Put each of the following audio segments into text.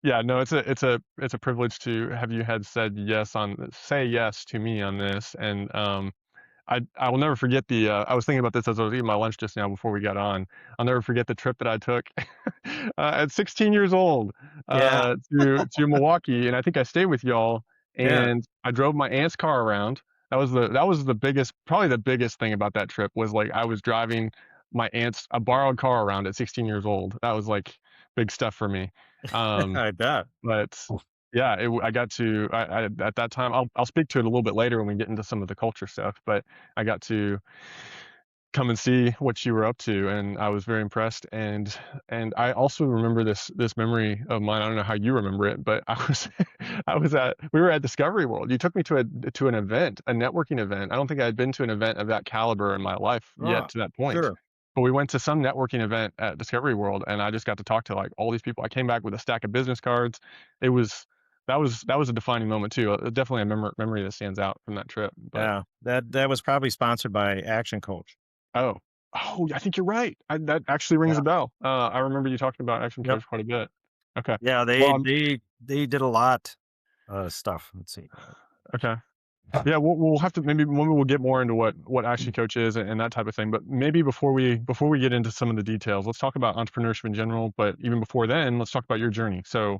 Yeah, no, it's a privilege to have you had said yes on say yes to me on this, and I will never forget I was thinking about this as I was eating my lunch just now before we got on. I'll never forget the trip that I took at 16 years old Yeah, to Milwaukee, and I think I stayed with y'all, yeah. and I drove my aunt's car around. That was the biggest, probably the biggest thing about that trip was like I was driving my aunt's a borrowed car around at 16 years old. That was like big stuff for me. Um, I bet. but yeah, I got to at that time. I'll speak to it a little bit later when we get into some of the culture stuff. But I got to come and see what you were up to, and I was very impressed. And I also remember this memory of mine. I don't know how you remember it, but I was we were at Discovery World. You took me to an event, a networking event. I don't think I had been to an event of that caliber in my life yet Oh, to that point. sure. But we went to some networking event at Discovery World, and I just got to talk to like all these people. I came back with a stack of business cards. It was that was a defining moment too. Definitely a memory that stands out from that trip. But Yeah, that was probably sponsored by Action Coach. oh, oh, I think you're right. That actually rings Yeah. a bell. I remember you talking about Action Yep. Coach quite a bit. Okay. Yeah, Well, they did a lot, stuff. Let's see. okay. Yeah, we'll have to maybe we'll get more into what Action Coach is and that type of thing. But maybe before we get into some of the details, let's talk about entrepreneurship in general. But even before then, let's talk about your journey. So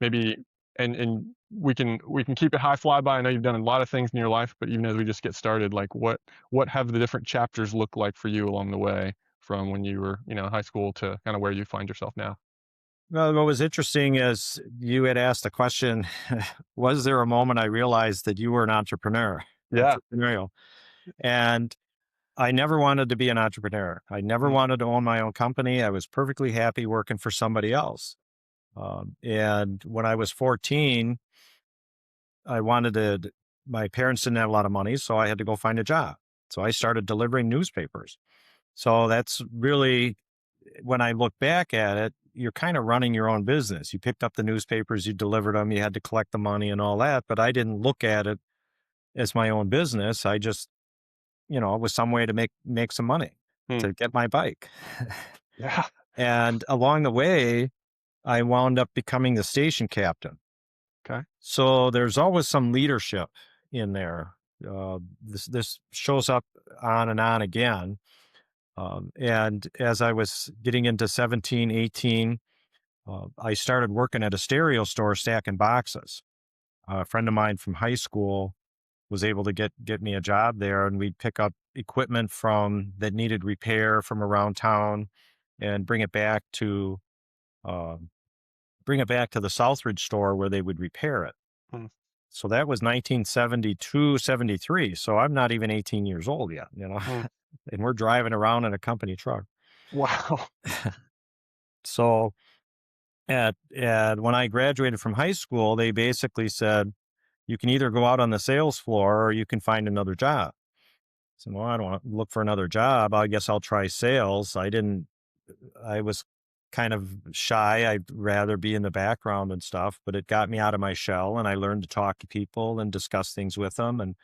maybe and we can keep it high flyby. I know you've done a lot of things in your life, but even as we just get started, like what have the different chapters look like for you along the way from when you were in high school to kind of where you find yourself now? Well, what was interesting is you had asked the question, was there a moment I realized that you were an entrepreneur, Yeah. entrepreneurial? And I never wanted to be an entrepreneur. I never Mm, wanted to own my own company. I was perfectly happy working for somebody else. And when I was 14, I wanted to, my parents didn't have a lot of money, so I had to go find a job. So I started delivering newspapers. So that's really, when I look back at it, you're kind of running your own business. You picked up the newspapers, you delivered them, you had to collect the money and all that. But I didn't look at it as my own business. I just, it was some way to make some money mm, to get my bike. yeah. And along the way, I wound up becoming the station captain. Okay. So there's always some leadership in there. This shows up on and on again. And as I was getting into 17, 18, I started working at a stereo store stacking boxes. A friend of mine from high school was able to get me a job there, and we'd pick up equipment from that needed repair from around town and um, bring it back to the Southridge store where they would repair it. Mm, So that was 1972, 73. So I'm not even 18 years old yet, mm. and we're driving around in a company truck. Wow. So at when I graduated from high school, they basically said, you can either go out on the sales floor or you can find another job. So, well, I don't want to look for another job. I guess I'll try sales. I was kind of shy. I'd rather be in the background and stuff, but it got me out of my shell and I learned to talk to people and discuss things with them. And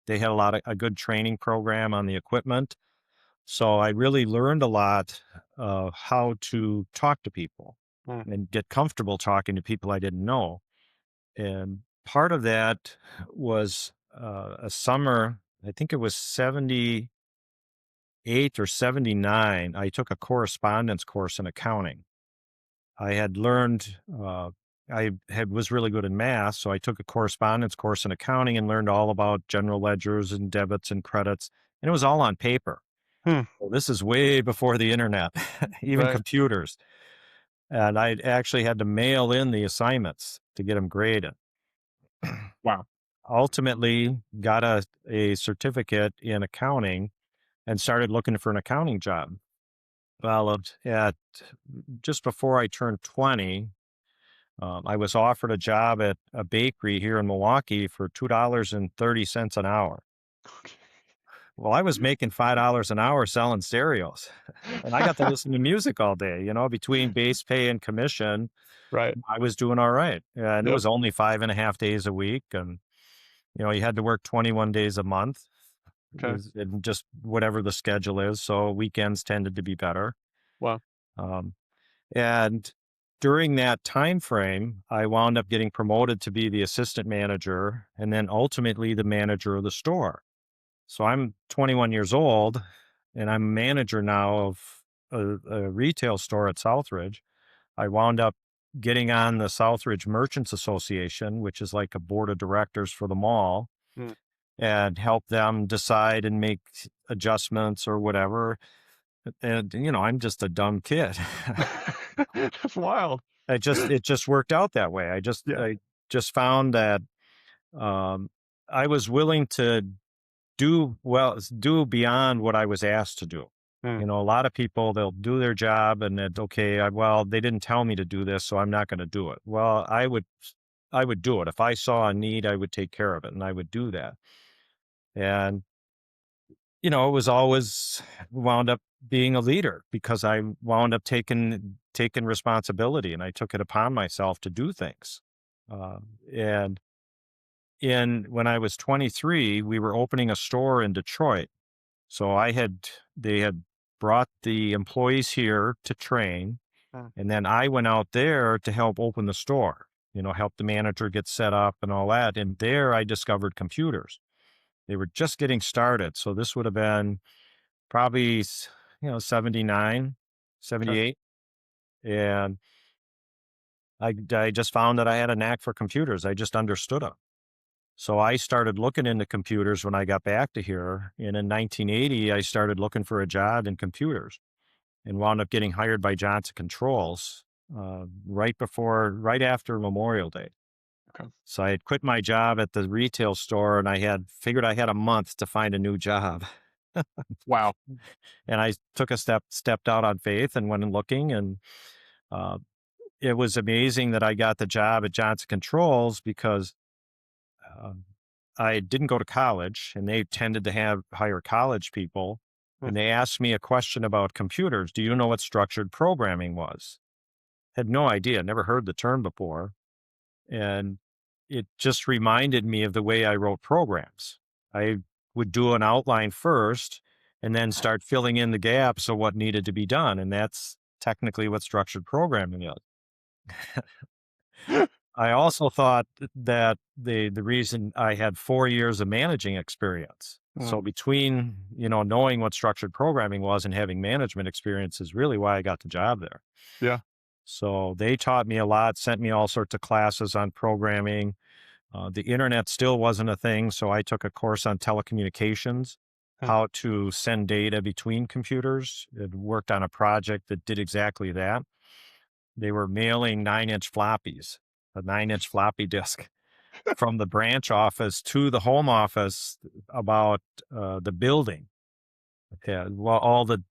they had a good training program on the equipment. So I really learned a lot how to talk to people Mm, and get comfortable talking to people I didn't know. And part of that was a summer, I think it was 78 or 79. I took a correspondence course in accounting. I had learned, was really good in math. So I took a correspondence course in accounting and learned all about general ledgers and debits and credits. And it was all on paper. hmm. Well, this is way before the internet, even Right. computers. And I actually had to mail in the assignments to get them graded. Wow. Ultimately, got a certificate in accounting and started looking for an accounting job. Well, at just before I turned 20, I was offered a job at a bakery here in Milwaukee for $2.30 an hour. Okay. Well, I was making $5 an hour selling stereos, and I got to listen to music all day. Between base pay and commission, Right. I was doing all right. And it Yep. was only 5.5 days a week. And, you had to work 21 days a month, Okay. and just whatever the schedule is. So weekends tended to be better. Wow. Um, and during that time frame, I wound up getting promoted to be the assistant manager and then ultimately the manager of the store. So I'm 21 years old and I'm a manager now of a retail store at Southridge. I wound up getting on the Southridge Merchants Association, which is like a board of directors for the mall, Mm. and help them decide and make adjustments or whatever. And, I'm just a dumb kid. That's wild. It just worked out that way. Yeah. I just found that um, I was willing to do beyond what I was asked to do. Mm. A lot of people, they'll do their job and it, okay, well, they didn't tell me to do this, so I'm not going to do it. Well, I would do it. If I saw a need, I would take care of it and I would do that. And, it was always wound up being a leader because I wound up taking responsibility and I took it upon myself to do things. And in when I was 23, we were opening a store in Detroit. So they had brought the employees here to train, Mm. and then I went out there to help open the store, help the manager get set up and all that. And there I discovered computers. They were just getting started. So this would have been probably, 79, Okay. 78. And I just found that I had a knack for computers. I just understood them. So I started looking into computers when I got back to here. And in 1980, I started looking for a job in computers and wound up getting hired by Johnson Controls right after Memorial Day. Okay. So I had quit my job at the retail store and I had figured I had a month to find a new job. Wow. And I took stepped out on faith and went and looking. And uh, it was amazing that I got the job at Johnson Controls because Um, I didn't go to college, and they tended to hire college people. Mm. And they asked me a question about computers. Do you know what structured programming was? Had no idea, never heard the term before. And it just reminded me of the way I wrote programs. I would do an outline first and then start filling in the gaps of what needed to be done. And that's technically what structured programming is. I also thought that the reason I had 4 years of managing experience. Mm. So between, knowing what structured programming was and having management experience is really why I got the job there. Yeah. So they taught me a lot, sent me all sorts of classes on programming. The internet still wasn't a thing, so I took a course on telecommunications, Mm. how to send data between computers. It worked on a project that did exactly that. They were mailing 9-inch floppies, a 9-inch floppy disk from the branch office to the home office about the building. Yeah, well, all the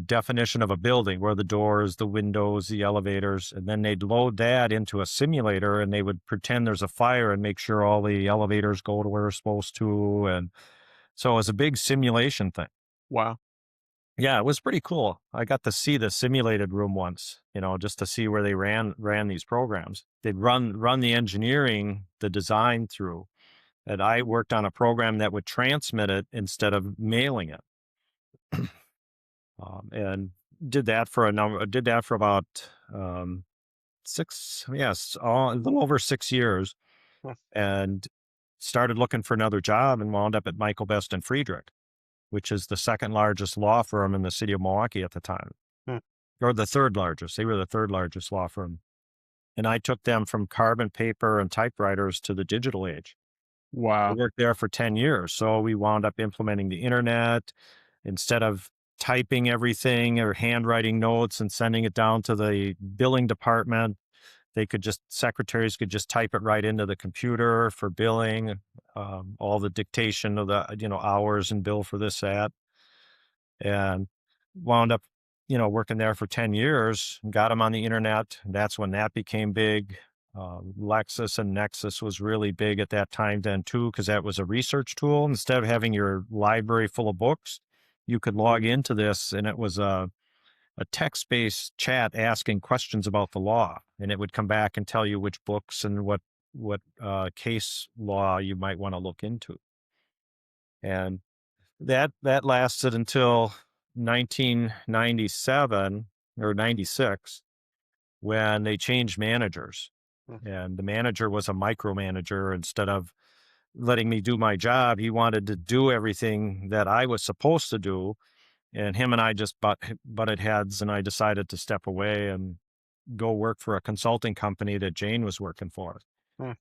definition of a building, where the doors, the windows, the elevators, and then they'd load that into a simulator and they would pretend there's a fire and make sure all the elevators go to where they're supposed to. And so it was a big simulation thing. Wow. Yeah, it was pretty cool. I got to see the simulated room once, just to see where they ran these programs. They'd run the engineering, the design through. And I worked on a program that would transmit it instead of mailing it. And did that for about a little over 6 years, Mm. and started looking for another job and wound up at Michael Best and Friedrich, which is the second largest law firm in the city of Milwaukee at the time, Mm. or the third largest. They were the third largest law firm. And I took them from carbon paper and typewriters to the digital age. I Wow. worked there for 10 years. So we wound up implementing the internet instead of typing everything or handwriting notes and sending it down to the billing department. Secretaries could just type it right into the computer for billing, all the dictation of the, hours and bill for this, that, and wound up, working there for 10 years, got them on the internet. That's when that became big. Lexis and Nexus was really big at that time then too, because that was a research tool. Instead of having your library full of books, you could log into this and it was a text-based chat asking questions about the law, and it would come back and tell you which books and what case law you might want to look into. And that lasted until 1997 or 96. when they changed managers. Mm, And the manager was a micromanager. Instead of letting me do my job, he wanted to do everything that I was supposed to do. And him and I just butted heads, and I decided to step away and go work for a consulting company that Jane was working for. mm,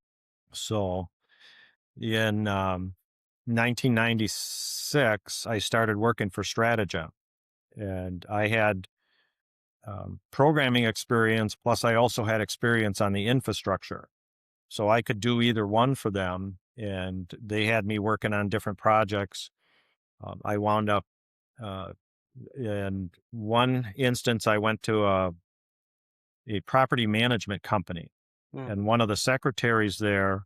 So in 1996, I started working for Strategy, and I had programming experience. Plus, I also had experience on the infrastructure. So I could do either one for them. And they had me working on different projects. I wound up, uh, in one instance, I went to a property management company, mm. and one of the secretaries there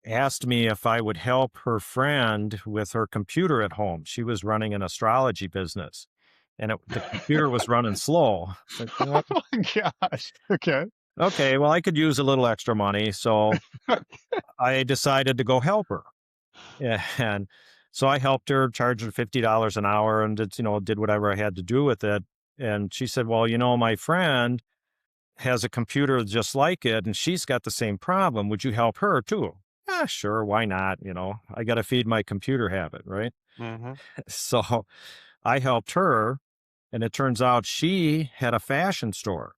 asked me if I would help her friend with her computer at home. She was running an astrology business, and the computer was running slow. It's like, Oh my gosh. Okay. okay, well, I could use a little extra money. So I decided to go help her. Yeah, and so I helped her, charged her $50 an hour, and did whatever I had to do with it. And she said, "Well, my friend has a computer just like it, and she's got the same problem. Would you help her too?" Ah, sure, why not? I got to feed my computer habit, right? Mhm. So I helped her, and it turns out she had a fashion store,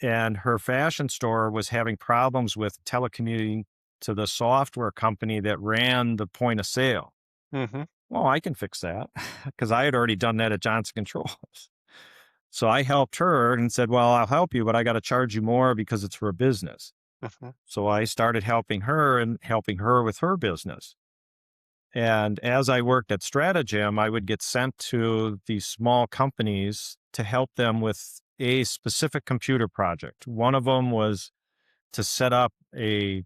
and her fashion store was having problems with telecommuting to the software company that ran the point of sale. Mhm. Well, I can fix that because I had already done that at Johnson Controls. So I helped her and said, "Well, I'll help you, but I got to charge you more because it's for a business." Mhm. So I started helping her and helping her with her business. And as I worked at Stratagem, I would get sent to these small companies to help them with a specific computer project. One of them was to set up a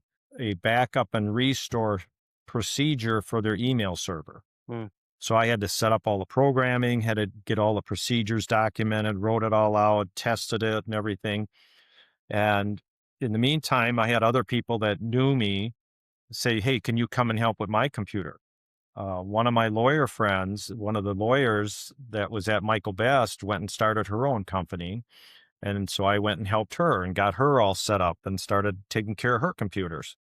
backup and restore procedure for their email server. Mm. So I had to set up all the programming, had to get all the procedures documented, wrote it all out, tested it and everything. And in the meantime, I had other people that knew me say, "Hey, can you come and help with my computer?" One of my lawyer friends, one of the lawyers that was at Michael Best, went and started her own company. And so I went and helped her and got her all set up and started taking care of her computers.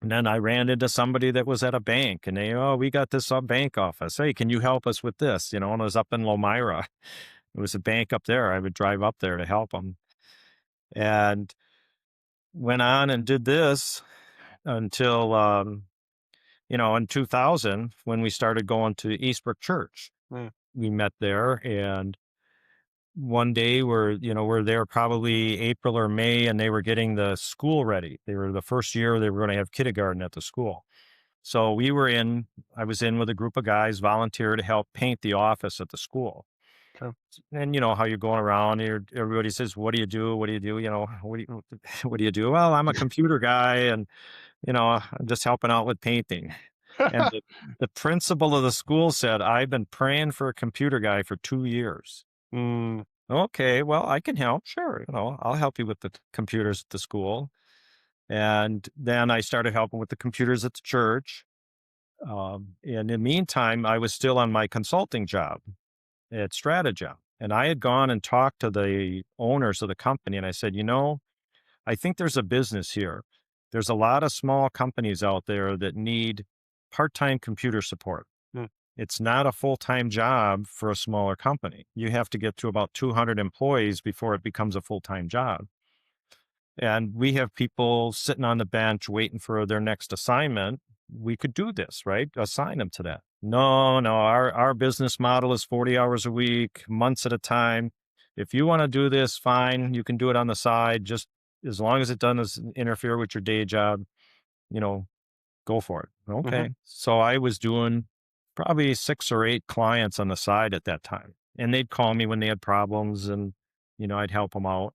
And then I ran into somebody that was at a bank, and "Oh, we got this bank office. Hey, can you help us with this?" And it was up in Lomira. It was a bank up there. I would drive up there to help them, and went on and did this until, in 2000, when we started going to Eastbrook Church. Mm. We met there, and one day we're there probably April or May, and they were getting the school ready. They were the first year they were going to have kindergarten at the school. So I was in with a group of guys, volunteer to help paint the office at the school. Okay. And you know how you're going around, everybody says, "What do you do? What do you do? What do you, what do you do?" "Well, I'm a computer guy, and, I'm just helping out with painting." And the principal of the school said, "I've been praying for a computer guy for 2 years." Mm. "Okay, well, I can help. Sure. I'll help you with the computers at the school." And then I started helping with the computers at the church. In the meantime, I was still on my consulting job at Strategy. And I had gone and talked to the owners of the company, and I said, "I think there's a business here. There's a lot of small companies out there that need part time computer support. Mm. It's not a full time job for a smaller company. You have to get to about 200 employees before it becomes a full time job. And we have people sitting on the bench waiting for their next assignment. We could do this, right? Assign them to that." "No, no, our business model is 40 hours a week, months at a time. If you want to do this, fine. You can do it on the side, just as long as it doesn't interfere with your day job, you know, go for it." Mhm. Okay. So I was doing probably 6 or 8 clients on the side at that time. And they'd call me when they had problems, and, I'd help them out.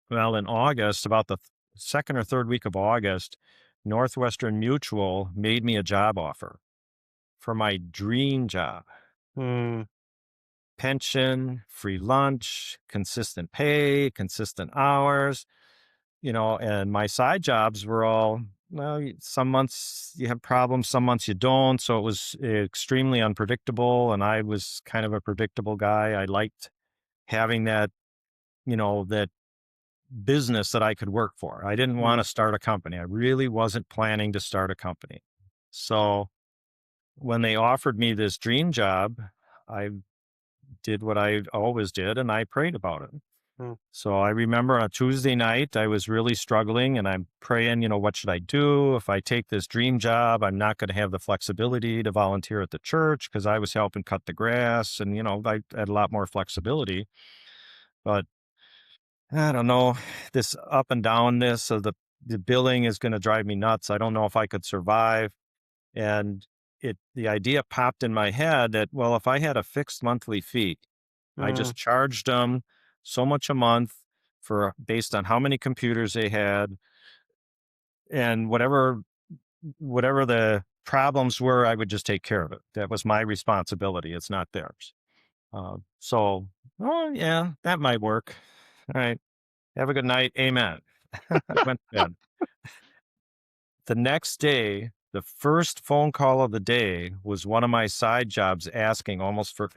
Well, in August, about the second or third week of August, Northwestern Mutual made me a job offer for my dream job. Mm. Pension, free lunch, consistent pay, consistent hours, and my side jobs were all, well, some months you have problems, some months you don't. So it was extremely unpredictable. And I was kind of a predictable guy. I liked having that business that I could work for. I didn't want Mm, to start a company. I really wasn't planning to start a company. So when they offered me this dream job, I did what I always did and I prayed about it. mm, So I remember on a Tuesday night, I was really struggling and I'm praying, what should I do? If I take this dream job, I'm not going to have the flexibility to volunteer at the church because I was helping cut the grass and, I had a lot more flexibility. But I don't know, this up and downness of the billing is going to drive me nuts. I don't know if I could survive. And the idea popped in my head that, well, if I had a fixed monthly fee, I mm, just charged them so much a month for based on how many computers they had and whatever the problems were, I would just take care of it. That was my responsibility. It's not theirs. So, oh yeah, that might work. All right. Have a good night. Amen. Went to bed. The next day, the first phone call of the day was one of my side jobs asking almost for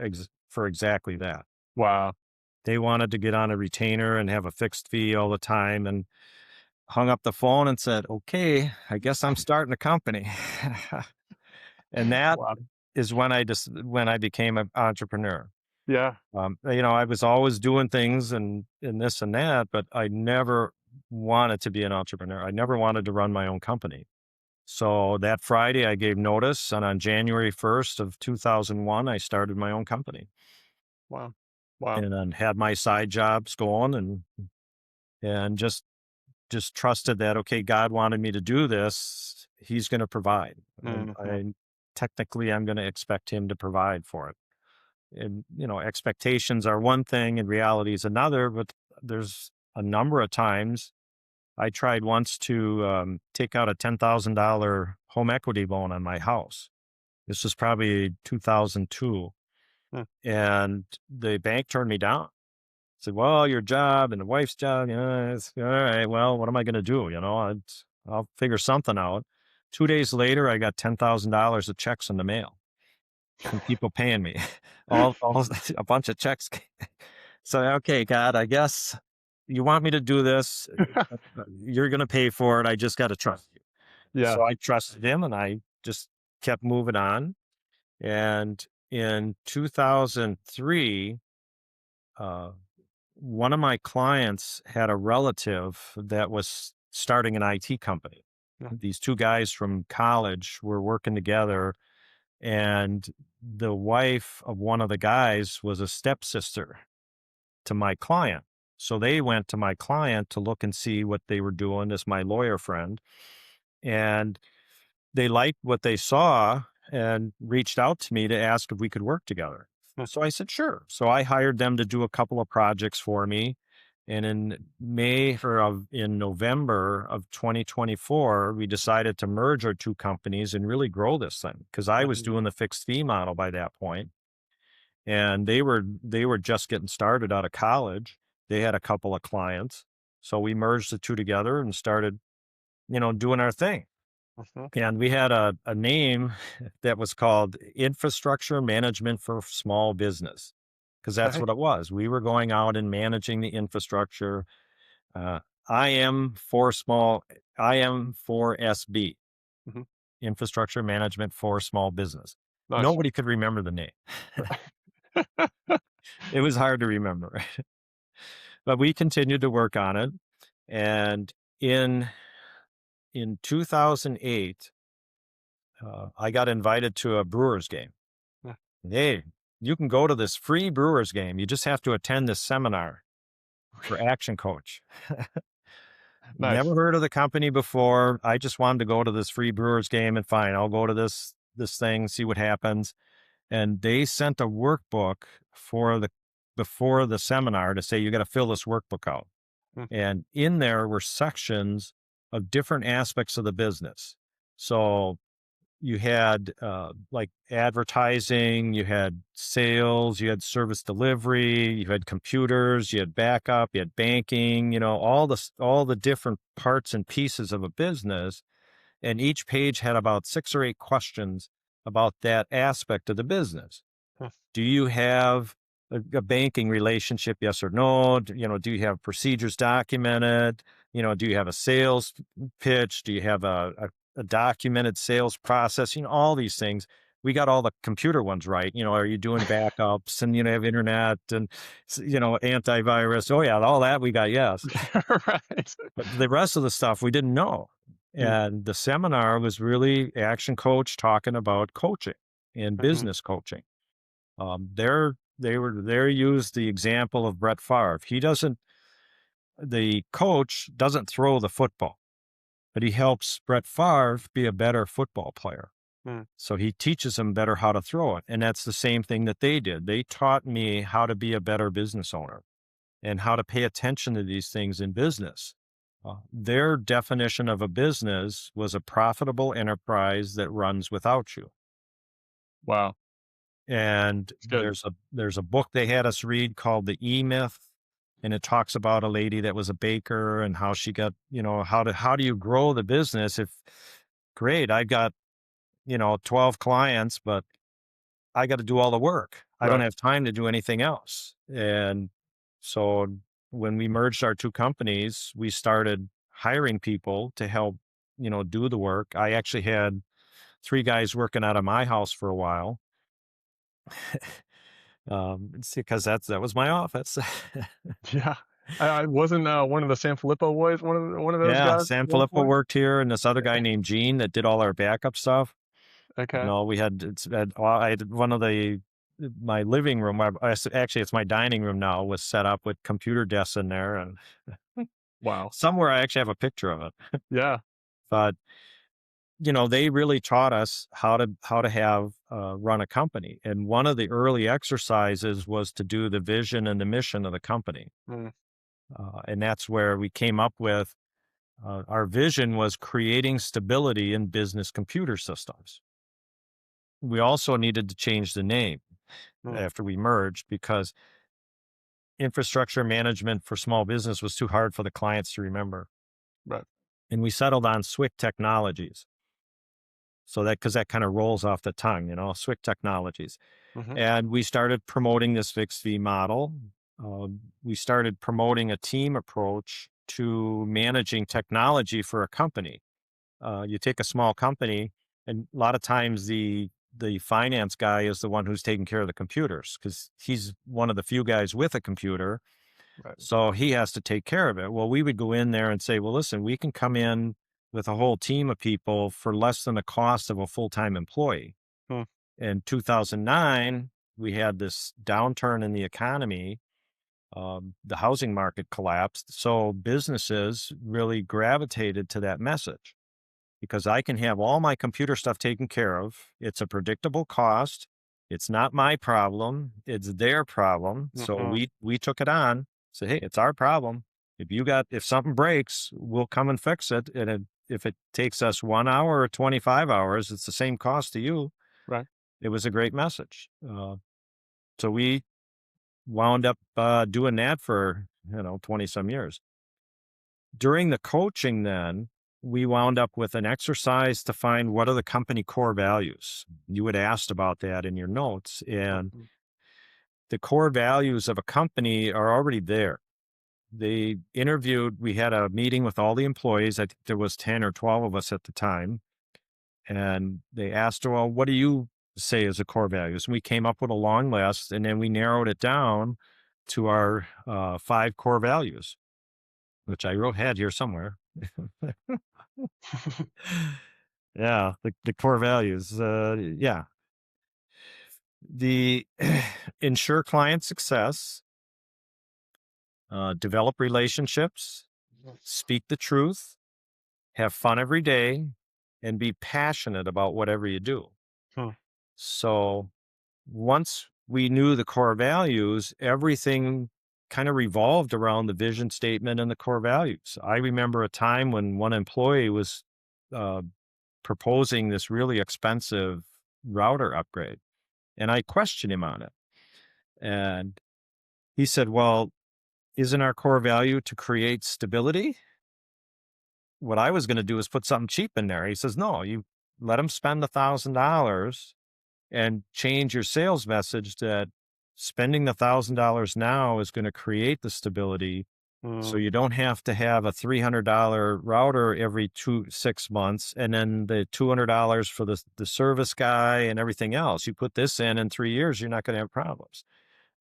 exactly that. wow. They wanted to get on a retainer and have a fixed fee all the time and hung up the phone and said, "Okay, I guess I'm starting a company." And that Wow. is when I became an entrepreneur. Yeah. I was always doing things and this and that, but I never wanted to be an entrepreneur. I never wanted to run my own company. So that Friday, I gave notice, and on January 1st of 2001, I started my own company Wow. Wow. and then had my side jobs going and just trusted that, okay, God wanted me to do this. He's going to provide. And Mhm. I'm going to expect him to provide for it. And, expectations are one thing and reality is another, but there's a number of times I tried once to take out a $10,000 home equity loan on my house. This was probably 2002. Mm, And the bank turned me down. Said, well, your job and the wife's job, it's all right. Well, what am I going to do? I'll figure something out. 2 days later, I got $10,000 of checks in the mail from people paying me, all a bunch of checks. So, okay, God, I guess you want me to do this. You're going to pay for it. I just got to trust you. yeah. So I trusted him and I just kept moving on. And in 2003, uh, one of my clients had a relative that was starting an IT company. Yeah. These two guys from college were working together, and the wife of one of the guys was a stepsister to my client. So they went to my client to look and see what they were doing as my lawyer friend. And they liked what they saw and reached out to me to ask if we could work together. Mm, So I said, sure. So I hired them to do a couple of projects for me. And in November of 2024, we decided to merge our two companies and really grow this thing because I was mhm. doing the fixed fee model by that point, and they were just getting started out of college. They had a couple of clients, so we merged the two together and started, doing our thing. Mhm. And we had a name that was called Infrastructure Management for Small Business, because that's Okay. what it was. We were going out and managing the infrastructure. Uh, I am for small, I am for SB, Mhm. Infrastructure Management for Small Business. Nice. Nobody could remember the name. It was hard to remember, but we continued to work on it. And in in 2008, I got invited to a Brewers game. Yeah. Hey, you can go to this free Brewers game. You just have to attend this seminar for Action Coach. Never Nice. heard of the company before. I just wanted to go to this free Brewers game and fine, I'll go to this thing, see what happens. And they sent a workbook for the before the seminar to say you got to fill this workbook out. Mm, And in there were sections of different aspects of the business. So you had like advertising, you had sales, you had service delivery, you had computers, you had backup, you had banking, all the different parts and pieces of a business. And each page had about 6 or 8 questions about that aspect of the business. mm, Do you have a banking relationship, yes or no? Do you have procedures documented? Do you have a sales pitch? Do you have a documented sales process? All these things. We got all the computer ones right. Are you doing backups and, have internet and, antivirus? Oh, yeah, all that we got, yes. Right. But the rest of the stuff we didn't know. Mm, And the seminar was really action coach talking about coaching and mhm. business coaching. They used the example of Brett Favre. The coach doesn't throw the football, but he helps Brett Favre be a better football player. Mm, So he teaches him better how to throw it. And that's the same thing that they did. They taught me how to be a better business owner and how to pay attention to these things in business. Their definition of a business was a profitable enterprise that runs without you. wow. And It's good. there's a book they had us read called The E Myth, and it talks about a lady that was a baker and how she got, how do you grow the business if great, I've got, 12 clients, but I got to do all the work. I don't Right. have time to do anything else. And so when we merged our two companies, we started hiring people to help, do the work. I actually had three guys working out of my house for a while. It's because that was my office. Yeah. I wasn't one of the San Filippo boys, one of those Yeah, guys San at one Filippo point. worked here, and this other guy named Gene that did all our backup stuff. Okay. We had well, I had one of my living room. Actually, it's my dining room now. Was set up with computer desks in there, and Wow. somewhere I actually have a picture of it. Yeah. But they really taught us how to have run a company. And one of the early exercises was to do the vision and the mission of the company, Mm, and that's where we came up with our vision was creating stability in business computer systems. We also needed to change the name mm, after we merged because infrastructure management for small business was too hard for the clients to remember. right. And we settled on Swick Technologies. So because that kind of rolls off the tongue, Swick Technologies. Mhm. And we started promoting this fixed fee model. We started promoting a team approach to managing technology for a company. You take a small company, and a lot of times the finance guy is the one who's taking care of the computers because he's one of the few guys with a computer. Right. So he has to take care of it. Well, we would go in there and say, well, listen, we can come in with a whole team of people for less than the cost of a full time employee. Mm, In 2009, we had this downturn in the economy. The housing market collapsed. So businesses really gravitated to that message because I can have all my computer stuff taken care of. It's a predictable cost. It's not my problem. It's their problem. So mhm. we took it on. Say, hey, it's our problem. If something breaks, we'll come and fix it. And if it takes us 1 hour or 25 hours, it's the same cost to you. Right. It was a great message. So we wound up doing that for 20 some years. During the coaching, then we wound up with an exercise to find what are the company core values. You had asked about that in your notes, and Mhm. the core values of a company are already there. We had a meeting with all the employees. I think there was 10 or 12 of us at the time. And they asked, well, what do you say is the core values? And we came up with a long list, and then we narrowed it down to our 5 core values, which I had here somewhere. Yeah, the core values. Yeah, the ensure client success, develop relationships, speak the truth, have fun every day, and be passionate about whatever you do. Hmm. So once we knew the core values, everything kind of revolved around the vision statement and the core values. I remember a time when one employee was uh, proposing this really expensive router upgrade, and I questioned him on it. And he said, well, isn't our core value to create stability? What I was going to do is put something cheap in there. He says, no, you let them spend $1,000 and change your sales message that spending the $1,000 now is going to create the stability. So Mm, you don't have to have a $300 router every 6 months, and then the $200 for the service guy and everything else. You put this in 3 years, you're not going to have problems.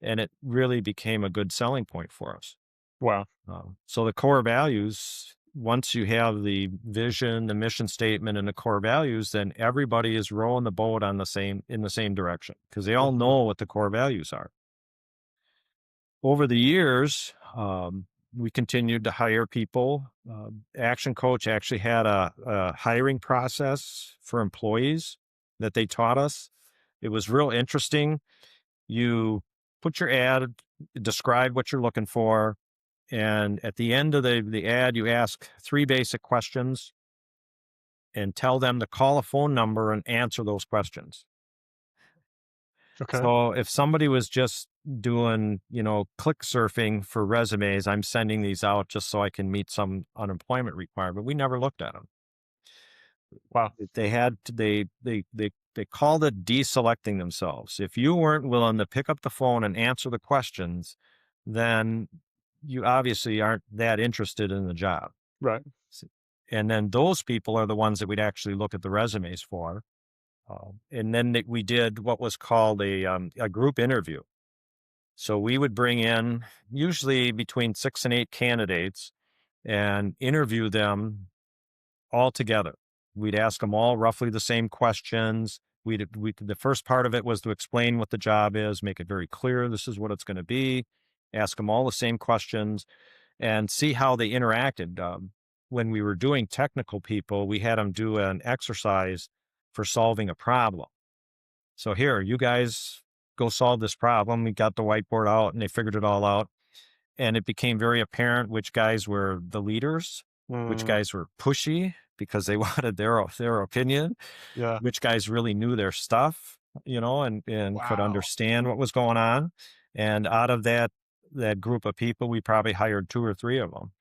And it really became a good selling point for us. wow. So the core values, once you have the vision, the mission statement, and the core values, then everybody is rowing the boat in the same direction because they all Mhm. know what the core values are. Over the years, we continued to hire people. Action Coach actually had a hiring process for employees that they taught us. It was real interesting. You put your ad, describe what you're looking for, and at the end of the ad, you ask 3 basic questions and tell them to call a phone number and answer those questions. Okay. So if somebody was just doing, click surfing for resumes, I'm sending these out just so I can meet some unemployment requirement. We never looked at them. Wow. They had to, they called it deselecting themselves. If you weren't willing to pick up the phone and answer the questions, then you obviously aren't that interested in the job. Right. S- And then those people are the ones that we'd actually look at the resumes for. And then we did what was called a group interview. So we would bring in usually between 6 and 8 candidates and interview them all together. We'd ask them all roughly the same questions. The first part of it was to explain what the job is, make it very clear this is what it's going to be, ask them all the same questions, and see how they interacted. When we were doing technical people, we had them do an exercise for solving a problem. So here, you guys go solve this problem. We got the whiteboard out and they figured it all out. And it became very apparent which guys were the leaders, which Mm, guys were pushy because they wanted their opinion, yeah. which guys really knew their stuff, and could Wow. understand what was going on. And out of that group of people, we probably hired 2 or 3 of them.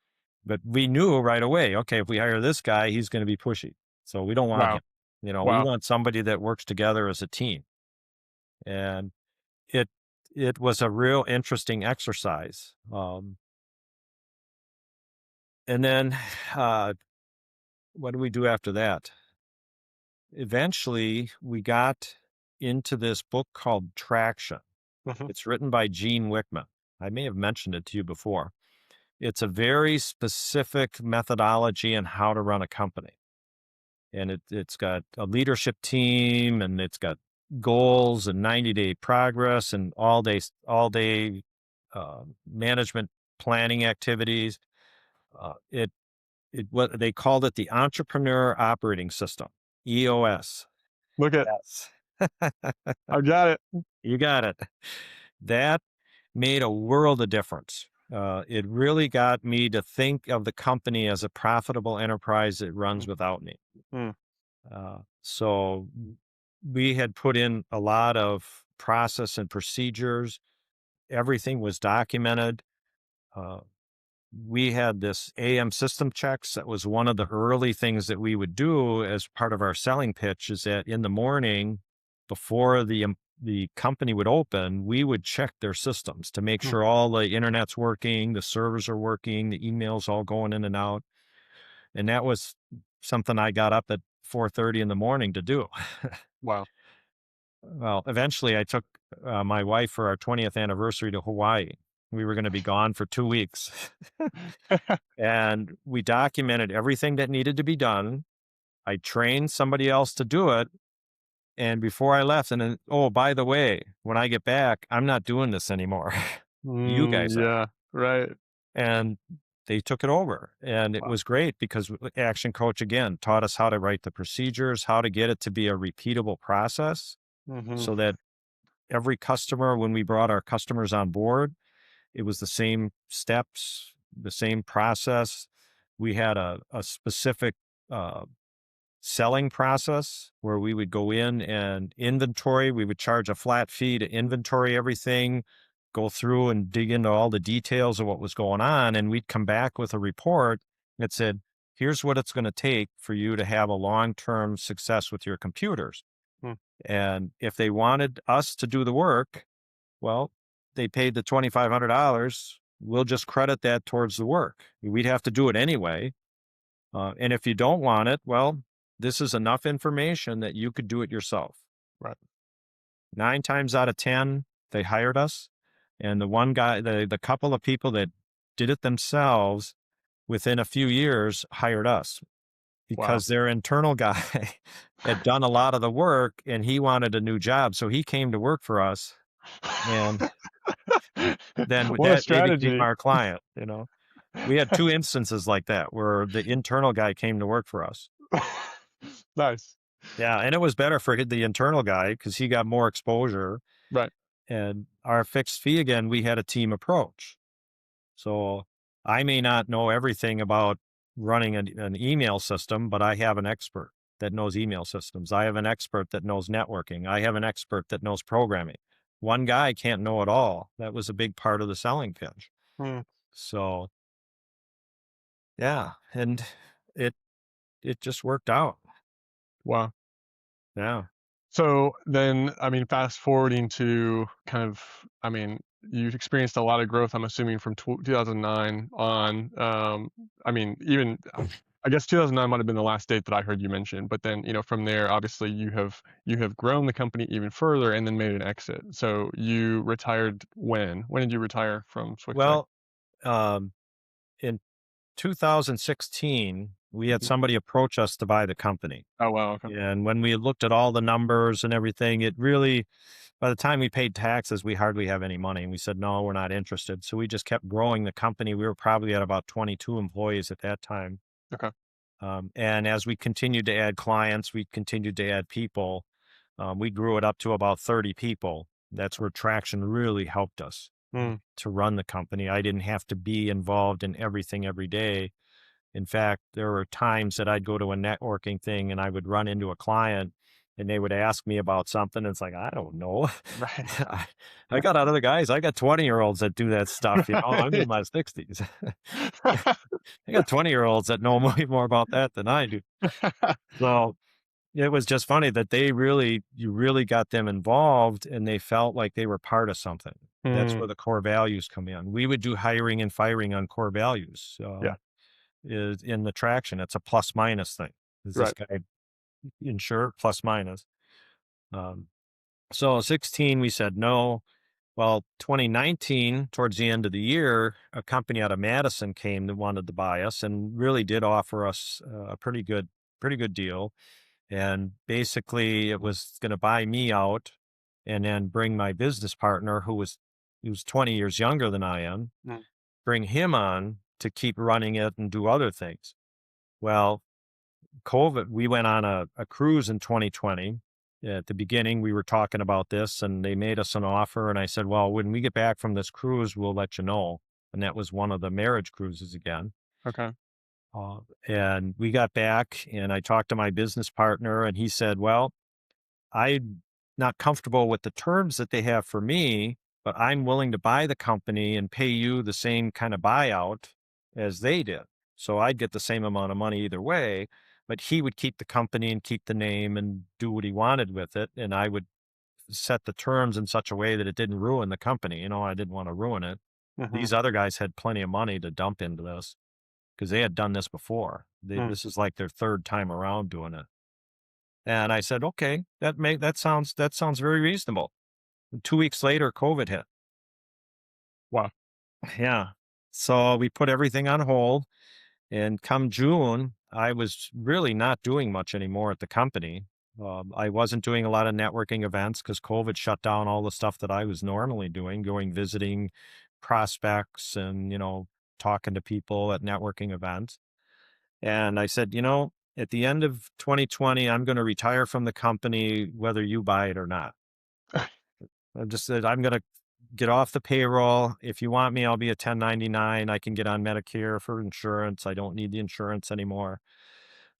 But we knew right away, okay, if we hire this guy, he's going to be pushy. So we don't want Wow. him. We Wow. want somebody that works together as a team. And it it was a real interesting exercise. And then uh, what do we do after that? Eventually, we got into this book called Traction. Mhm. It's written by Gene Wickman. I may have mentioned it to you before. It's a very specific methodology on how to run a company. And it's got a leadership team and it's got goals and 90-day progress and all day management planning activities. It what they called it, the Entrepreneur Operating System, EOS. Look at, Yes. I got it. You got it. That made a world of difference. It really got me to think of the company as a profitable enterprise that runs Mm, without me. mm, So we had put in a lot of process and procedures. Everything was documented. Uh, we had this AM system checks. That was one of the early things that we would do as part of our selling pitch is that in the morning before the company would open, we would check their systems to make mm. sure all the internet's working, the servers are working, the emails all going in and out. And that was something I got up at 4:30 in the morning to do. Wow. Well, eventually I took my wife for our 20th anniversary to Hawaii. We were going to be gone for 2 weeks. And we documented everything that needed to be done. I trained somebody else to do it. And before I left, and then, oh, by the way, when I get back, I'm not doing this anymore. You guys are. Yeah. Right. And they took it over. And it Wow. was great because Action Coach, again, taught us how to write the procedures, how to get it to be a repeatable process Mhm. so that every customer, when we brought our customers on board, it was the same steps, the same process. We had a specific uh, selling process where we would go in and inventory. We would charge a flat fee to inventory everything, go through and dig into all the details of what was going on. And we'd come back with a report that said, here's what it's going to take for you to have a long term success with your computers. Mm, And if they wanted us to do the work, well, they paid the $2,500, we'll just credit that towards the work. We'd have to do it anyway. And if you don't want it, well, this is enough information that you could do it yourself. Right. 9 times out of 10, they hired us. And the one guy, the couple of people that did it themselves within a few years hired us Wow. because their internal guy had done a lot of the work and he wanted a new job. So he came to work for us. And then with What a that, they became strategy. our client, you know. We had 2 instances like that where the internal guy came to work for us. Nice. Yeah, and it was better for the internal guy because he got more exposure, Right. and our fixed fee again, we had a team approach. So, I may not know everything about running an email system, but I have an expert that knows email systems. I have an expert that knows networking. I have an expert that knows programming. One guy can't know it all. That was a big part of the selling pitch. Mm, So, yeah, and it it just worked out. wow. Yeah. So then, I mean, fast forwarding to kind of, I mean, you've experienced a lot of growth, I'm assuming, from 2009 on. I mean, even I guess 2009 might have been the last date that I heard you mention, but then, from there, obviously, you have grown the company even further and then made an exit. So you retired when? When did you retire from Swick Tech? Well, um, in 2016, we had Mhm. somebody approach us to buy the company. Oh, wow. Okay. And when we looked at all the numbers and everything, it really, by the time we paid taxes, we hardly have any money. And we said, no, we're not interested. So we just kept growing the company. We were probably at about 22 employees at that time. Okay. And as we continued to add clients, we continued to add people. We grew it up to about 30 people. That's where traction really helped us Mm, to run the company. I didn't have to be involved in everything every day. In fact, there were times that I'd go to a networking thing and I would run into a client and they would ask me about something. It's like, I don't know. right. I I got other guys. I got 20-year-olds that do that stuff. I'm in my 60s. I got 20-year-olds that know way more about that than I do. So it was just funny that you really got them involved and they felt like they were part of something. That's Mm, where the core values come in. We would do hiring and firing on core values. yeah. Is in the traction. It's a plus minus thing. Is this Right. guy insured plus minus? Um, so 16, we said no. Well, 2019, towards the end of the year, a company out of Madison came that wanted to buy us and really did offer us a pretty good deal. And basically, it was going to buy me out and then bring my business partner, who was 20 years younger than I am, Mm, bring him on to keep running it and do other things. Well, COVID, we went on a cruise in 2020. At the beginning, we were talking about this and they made us an offer. And I said, well, when we get back from this cruise, we'll let you know. And that was one of the marriage cruises again. okay. And we got back and I talked to my business partner and he said, well, I'm not comfortable with the terms that they have for me, but I'm willing to buy the company and pay you the same kind of buyout as they did. So I'd get the same amount of money either way, but he would keep the company and keep the name and do what he wanted with it. And I would set the terms in such a way that it didn't ruin the company. I didn't want to ruin it. Mhm, These other guys had plenty of money to dump into this because they had done this before. mm, This is like their third time around doing it. And I said, "Okay, that sounds very reasonable." And 2 weeks later, COVID hit. wow. Yeah. So we put everything on hold, and come June, I was really not doing much anymore at the company. I wasn't doing a lot of networking events because COVID shut down all the stuff that I was normally doing, going visiting prospects and, talking to people at networking events. And I said, at the end of 2020, I'm going to retire from the company, whether you buy it or not. I just said, I'm going to get off the payroll. If you want me, I'll be a 1099. I can get on Medicare for insurance. I don't need the insurance anymore.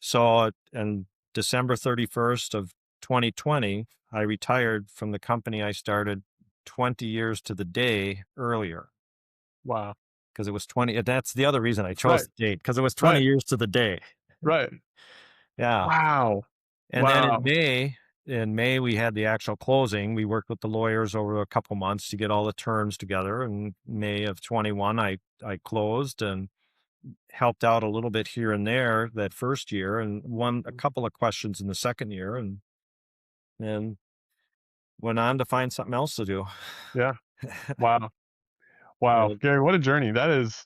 So, and December 31st of 2020, I retired from the company I started 20 years to the day earlier Wow. because it was 20. That's the other reason I chose Right, the date because it was 20 right, years to the day. right. Yeah. Wow. And then in Wow. May, in May, we had the actual closing. We worked with the lawyers over a couple months to get all the terms together. In May of 21, I closed and helped out a little bit here and there that first year, and won a couple of questions in the second year, and went on to find something else to do. Yeah. Wow. Wow, And Gary, what a journey. That is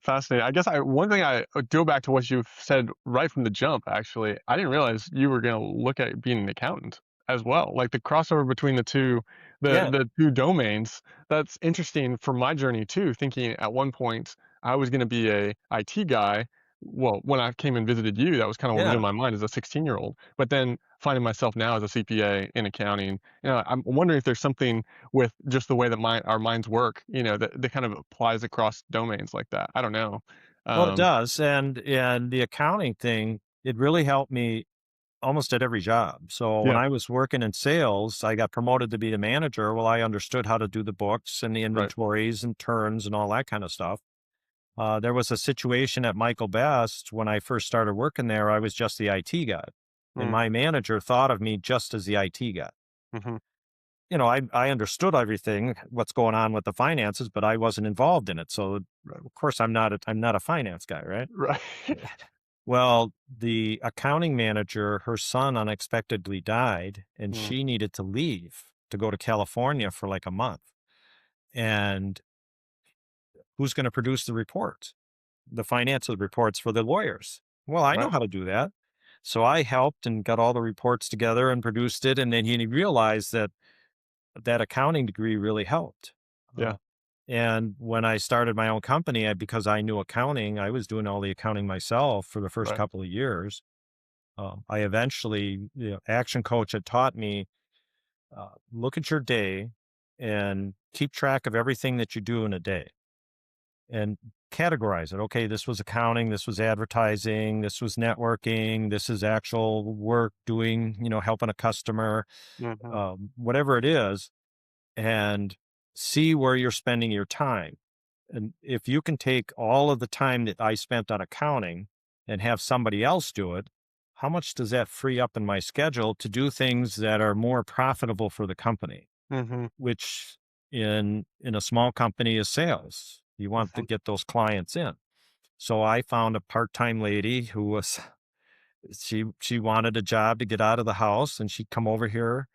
fascinating. I guess one thing I go back to what you've said right from the jump, actually. I didn't realize you were gonna look at being an accountant as well. Like the crossover between the two, yeah, the two domains. That's interesting for my journey too, thinking at one point I was gonna be a IT guy. Well, when I came and visited you, that was kind of what was in yeah. my mind as a 16-year-old. But then finding myself now as a CPA in accounting, I'm wondering if there's something with just the way that our minds work, that kind of applies across domains like that. I don't know. Well, it Um, does, and the accounting thing, it really helped me almost at every job. So when yeah, I was working in sales, I got promoted to be the manager. Well, I understood how to do the books and the right. inventories and turns and all that kind of stuff. There was a situation at Michael Best when I first started working there. I was just the IT guy, and Mm, my manager thought of me just as the IT guy. mhm, I understood everything, what's going on with the finances, but I wasn't involved in it. So right, of course I'm not a finance guy, right? right. Well, the accounting manager, her son unexpectedly died, and Mm, she needed to leave to go to California for like a month. And who's going to produce the reports, the financial reports for the lawyers? Well, I know right. how to do that. So I helped and got all the reports together and produced it. And then he realized that that accounting degree really helped. Yeah, And when I started my own company, because I knew accounting, I was doing all the accounting myself for the first right. couple of years. I eventually, Action Coach had taught me, look at your day and keep track of everything that you do in a day and categorize it. Okay, this was accounting, this was advertising, this was networking, this is actual work doing, helping a customer, Mhm, whatever it is, and see where you're spending your time. And if you can take all of the time that I spent on accounting and have somebody else do it, how much does that free up in my schedule to do things that are more profitable for the company? mhm, Which in a small company is sales. You want to mhm. get those clients in. So I found a part-time lady who was she wanted a job to get out of the house, and she'd come over here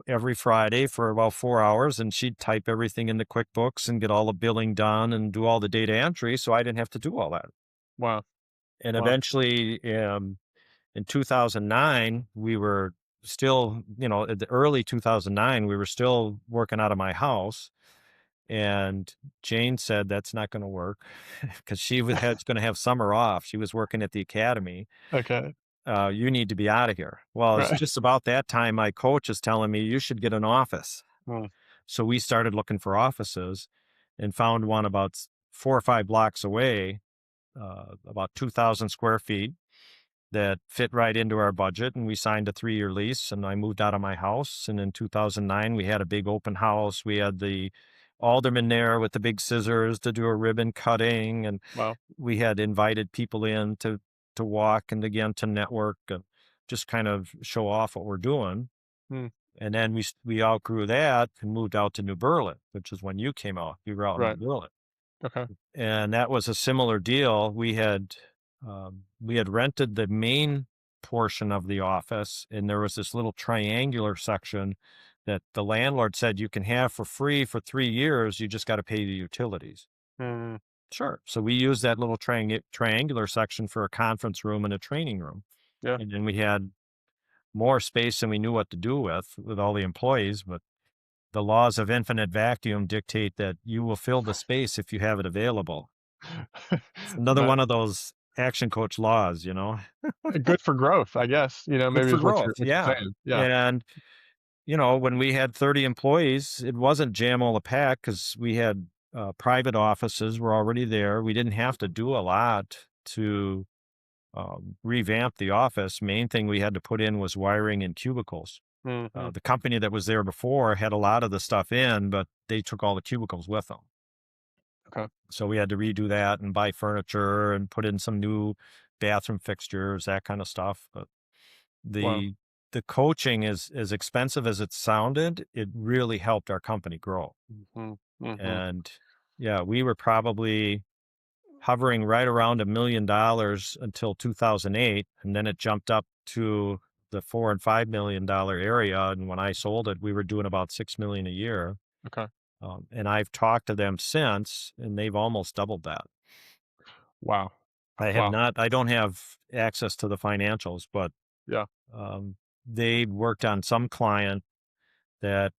every Friday for about 4 hours, and she'd type everything into QuickBooks and get all the billing done and do all the data entry, so I didn't have to do all that. Wow, And wow. eventually, in 2009, we were still, at the early 2009, we were still working out of my house, and Jane said, "That's not gonna work," work because she was gonna have summer off. She was working at the academy. Okay, "You need to be out of here." Well, it's right. just about that time my coach is telling me, "You should get an office." Mm, So we started looking for offices and found one about 4 or 5 blocks away, about 2,000 square feet that fit right into our budget. And we signed a 3-year lease, and I moved out of my house. And in 2009, we had a big open house. We had the alderman there with the big scissors to do a ribbon cutting. And wow. we had invited people in to walk and again to network and just kind of show off what we're doing. Mm, And then we outgrew that and moved out to New Berlin, which is when you came out. You were out in New right. Berlin, Okay. and that was a similar deal. We had rented the main portion of the office, and there was this little triangular section that the landlord said you can have for free for 3 years. You just got to pay the utilities. Mm, Sure. So we used that little triangular section for a conference room and a training room, yeah. and then we had more space than we knew what to do with all the employees, but the laws of infinite vacuum dictate that you will fill the space if you have it available. It's another But one of those action coach laws, good for growth, I guess, good maybe for is what growth. you're Yeah. saying. Yeah. And, when we had 30 employees, it wasn't jam all the pack because we had private offices were already there. We didn't have to do a lot to revamp the office. Main thing we had to put in was wiring and cubicles. Mhm, The company that was there before had a lot of the stuff in, but they took all the cubicles with them. okay. So we had to redo that and buy furniture and put in some new bathroom fixtures, that kind of stuff. But Wow. the the coaching is as expensive as it sounded, it really helped our company grow. Mhm. Mhm. And yeah, we were probably hovering right around $1 million until 2008, and then it jumped up to the $4 and $5 million area. And when I sold it, we were doing about 6 million a year. Okay. And I've talked to them since, and they've almost doubled that. Wow. I have Wow. not. I don't have access to the financials, but Yeah. um, they worked on some client that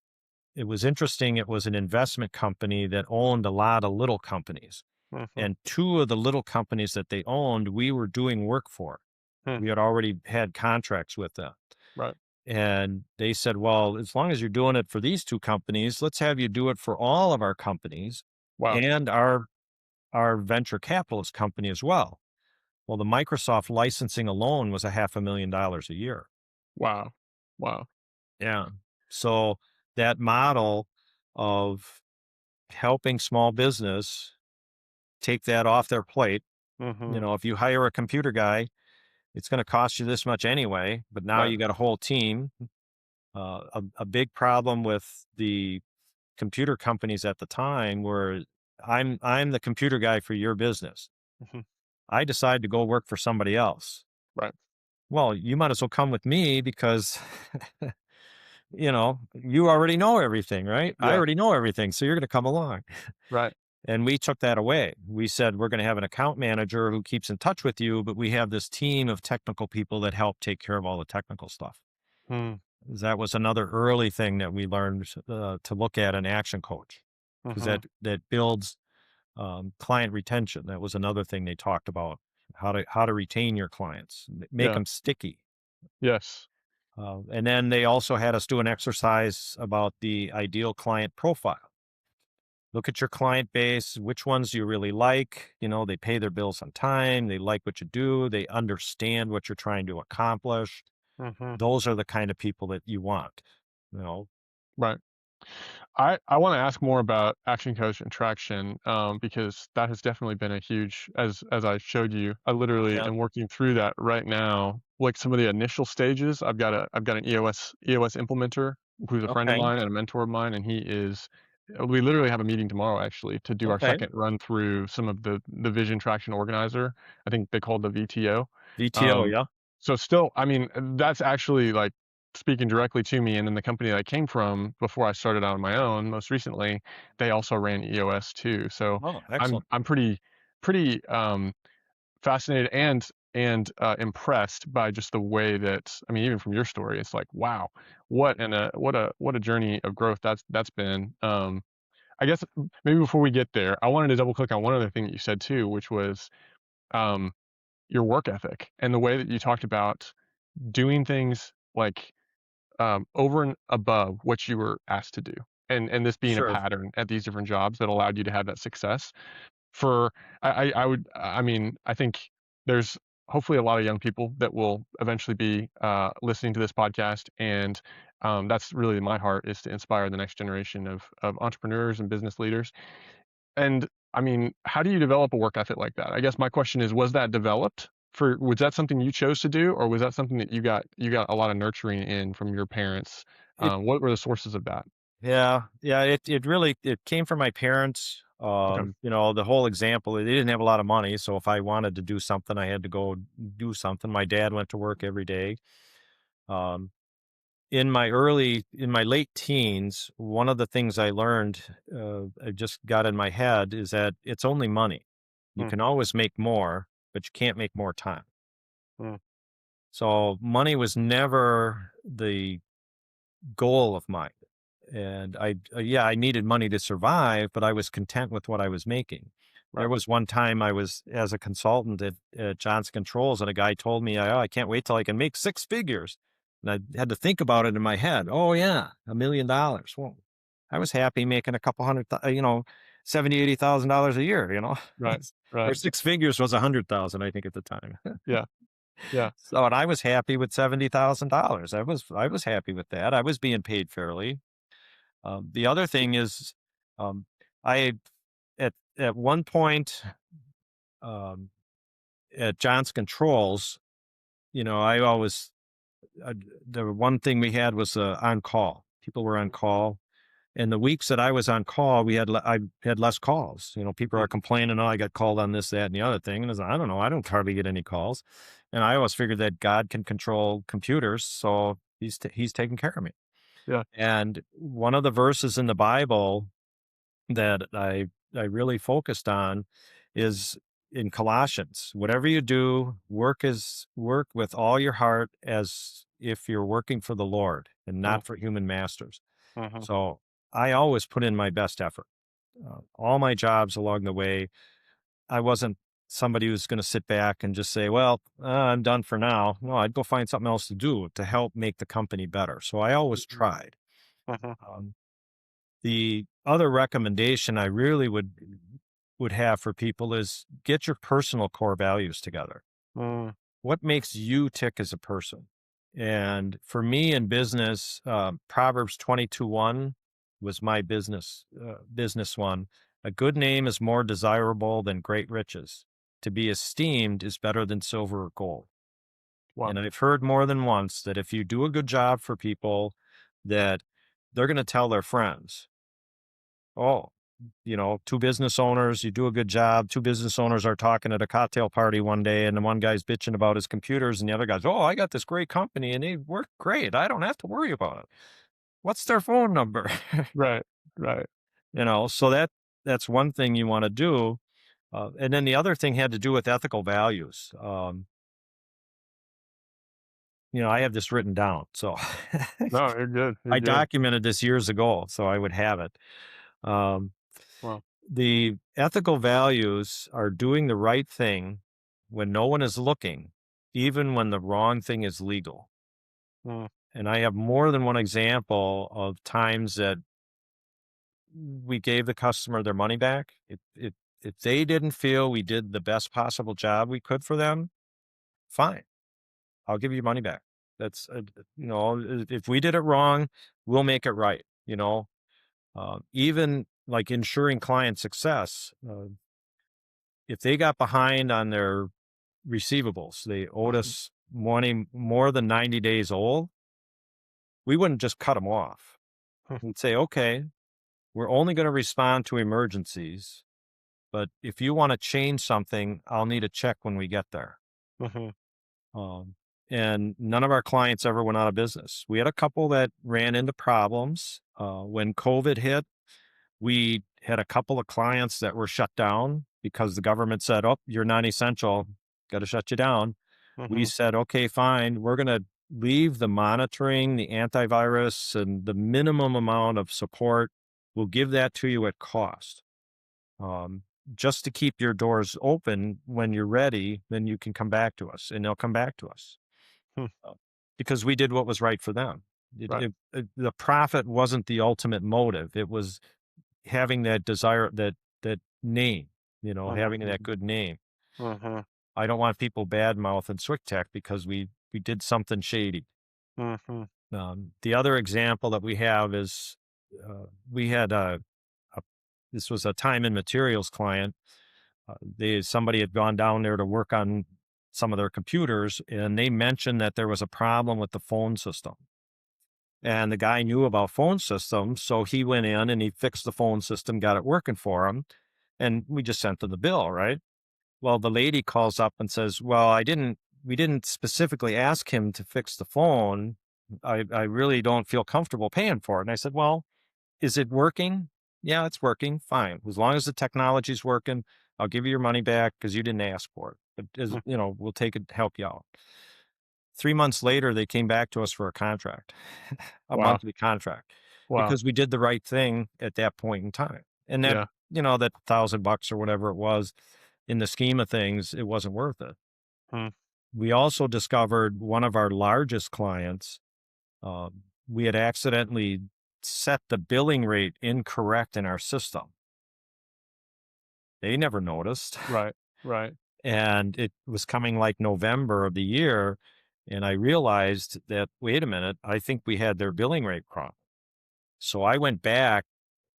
it was interesting. It was an investment company that owned a lot of little companies. Mhm. And two of the little companies that they owned, we were doing work for. Hmm. We had already had contracts with them. Right. And they said, well, as long as you're doing it for these two companies, let's have you do it for all of our companies Wow. and our venture capitalist company as well. Well, the Microsoft licensing alone was a $500,000 a year. Wow. Wow. Yeah. So that model of helping small business take that off their plate, Mhm. if you hire a computer guy, it's going to cost you this much anyway, but now Right. you got a whole team. A big problem with the computer companies at the time were I'm the computer guy for your business. Mhm. I decide to go work for somebody else. Right. Well, you might as well come with me because you already know everything, right? I Yeah. already know everything, so you're going to come along. Right. And we took that away. We said we're going to have an account manager who keeps in touch with you, but we have this team of technical people that help take care of all the technical stuff. Mm. That was another early thing that we learned to look at an action coach because Mhm. that builds client retention. That was another thing they talked about how to retain your clients, make Yeah. them sticky. Yes. And then they also had us do an exercise about the ideal client profile. Look at your client base, which ones do you really like? They pay their bills on time, they like what you do, they understand what you're trying to accomplish. Mhm. Those are the kind of people that you want, you know. Right. I want to ask more about Action Coach and Traction, because that has definitely been a huge, as I showed you. I literally Yeah. am working through that right now. Like some of the initial stages, I've got an EOS implementer who's a friend of Okay. mine and a mentor of mine, and he is. We literally have a meeting tomorrow actually to do our Okay. second run through some of the Vision Traction Organizer. I think they call it the VTO. VTO, Um, yeah. so still, I mean, that's actually like speaking directly to me, and then the company that I came from before I started out on my own, most recently, they also ran EOS too. So Oh, I'm excellent. I'm pretty fascinated and impressed by just the way that I mean, even from your story, it's like wow, what a journey of growth that's been. I guess maybe before we get there, I wanted to double click on one other thing that you said too, which was um, your work ethic and the way that you talked about doing things like over and above what you were asked to do, and this being a Sure. pattern at these different jobs that allowed you to have that success. For I mean, I think there's hopefully a lot of young people that will eventually be listening to this podcast, and that's really my heart is to inspire the next generation of entrepreneurs and business leaders. And I mean, how do you develop a work ethic like that? I guess my question is, was that developed was that something you chose to do, or was that something that you got a lot of nurturing in from your parents? It What were the sources of that? Yeah, yeah, it really it came from my parents. Okay. The whole example, they didn't have a lot of money, so if I wanted to do something, I had to go do something. My dad went to work every day. Um, in my late teens, one of the things I learned, I just got in my head is that it's only money. You Mm, can always make more, but you can't make more time. mm, So money was never the goal of mine. And I needed money to survive, but I was content with what I was making. There right. was one time I was as a consultant at Johnson Controls, and a guy told me, "Oh, I can't wait till I can make six figures." And I had to think about it in my head. Oh yeah, $1 million. Well, I was happy making a couple hundred, 70, $80,000 a year. Right. Or Right. six figures was 100,000, I think, at the time. Yeah. Yeah. So, and I was happy with $70,000. I was happy with that. I was being paid fairly. The other thing is, um, I at one point um, at John's Controls, I always uh, the one thing we had was on call. People were on call, and the weeks that I was on call, I had less calls. People are Mm, complaining, "Oh, I got called on this, that, and the other thing." And I was like, "I don't know. I don't hardly get any calls." And I always figured that God can control computers, so he's taking care of me. yeah. And one of the verses in the Bible that I really focused on is in Colossians. Whatever you do, work with all your heart as if you're working for the Lord and Mm, not for human masters. mhm. So I always put in my best effort. All my jobs along the way, I wasn't somebody who's going to sit back and just say, "Well, I'm done for now." No, I'd go find something else to do to help make the company better. So I always Mhm. tried. Mhm. Um, the other recommendation I really would have for people is get your personal core values together. Mm, What makes you tick as a person? And for me in business, Proverbs 22:1 was my business one. A good name is more desirable than great riches. To be esteemed is better than silver or gold. wow. And I've heard more than once that if you do a good job for people, that they're going to tell their friends, "Oh, two business owners, you do a good job. Two business owners are talking at a cocktail party one day, and the one guy's bitching about his computers, and the other guy's, oh, I got this great company, and they work great. I don't have to worry about it. What's their phone number?" Right. Right. So that's one thing you want to do. And then the other thing had to do with ethical values. I have this written down. So No, you're good. You're I good. documented this years ago, so I would have it. Um, Wow. The ethical values are doing the right thing when no one is looking, even when the wrong thing is legal. Mm, And I have more than one example of times that we gave the customer their money back. If they didn't feel we did the best possible job we could for them, fine, I'll give you money back. That's, if we did it wrong, we'll make it right. Even like ensuring client success. If they got behind on their receivables, they owed mhm, us money more than 90 days old, we wouldn't just cut them off. hmm, We'd say, okay, we're only going to respond to emergencies, but if you want to change something, I'll need a check when we get there. mhm, Um, and none of our clients ever went out of business. We had a couple that ran into problems. When COVID hit, we had a couple of clients that were shut down because the government said, "Oh, you're non-essential, got to shut you down." We mhm, said, "Okay, fine. We're going to leave the monitoring, the antivirus, and the minimum amount of support. We'll give that to you at cost, um, just to keep your doors open. When you're ready, then you can come back to us," and they'll come back to us hmm, uh, because we did what was right for them. right. The profit wasn't the ultimate motive. It was having that desire, that name, Mhm, having that mhm, good name. mhm, I don't want people bad mouthing Swick Tech because we did something shady. mhm, The other example that we have is we had a this was a time and materials client. Somebody had gone down there to work on some of their computers, and they mentioned that there was a problem with the phone system. And the guy knew about phone systems, so he went in and he fixed the phone system, got it working for him, and we just sent them the bill, right? Well, the lady calls up and says, "Well, we didn't specifically ask him to fix the phone. I really don't feel comfortable paying for it." And I said, "Well, is it working?" "Yeah, it's working. Fine. As long as the technology's working, I'll give you your money back because you didn't ask for it. But hmm. we'll take it, help you out." 3 months later, they came back to us for a contract, a Wow. monthly contract, Wow. because we did the right thing at that point in time. And Yeah. that $1,000 or whatever it was, in the scheme of things, it wasn't worth it. Hmm. We also discovered one of our largest clients, we had accidentally set the billing rate incorrect in our system. They never noticed. Right. Right. And it was coming like November of the year. And I realized that, wait a minute, I think we had their billing rate wrong. So I went back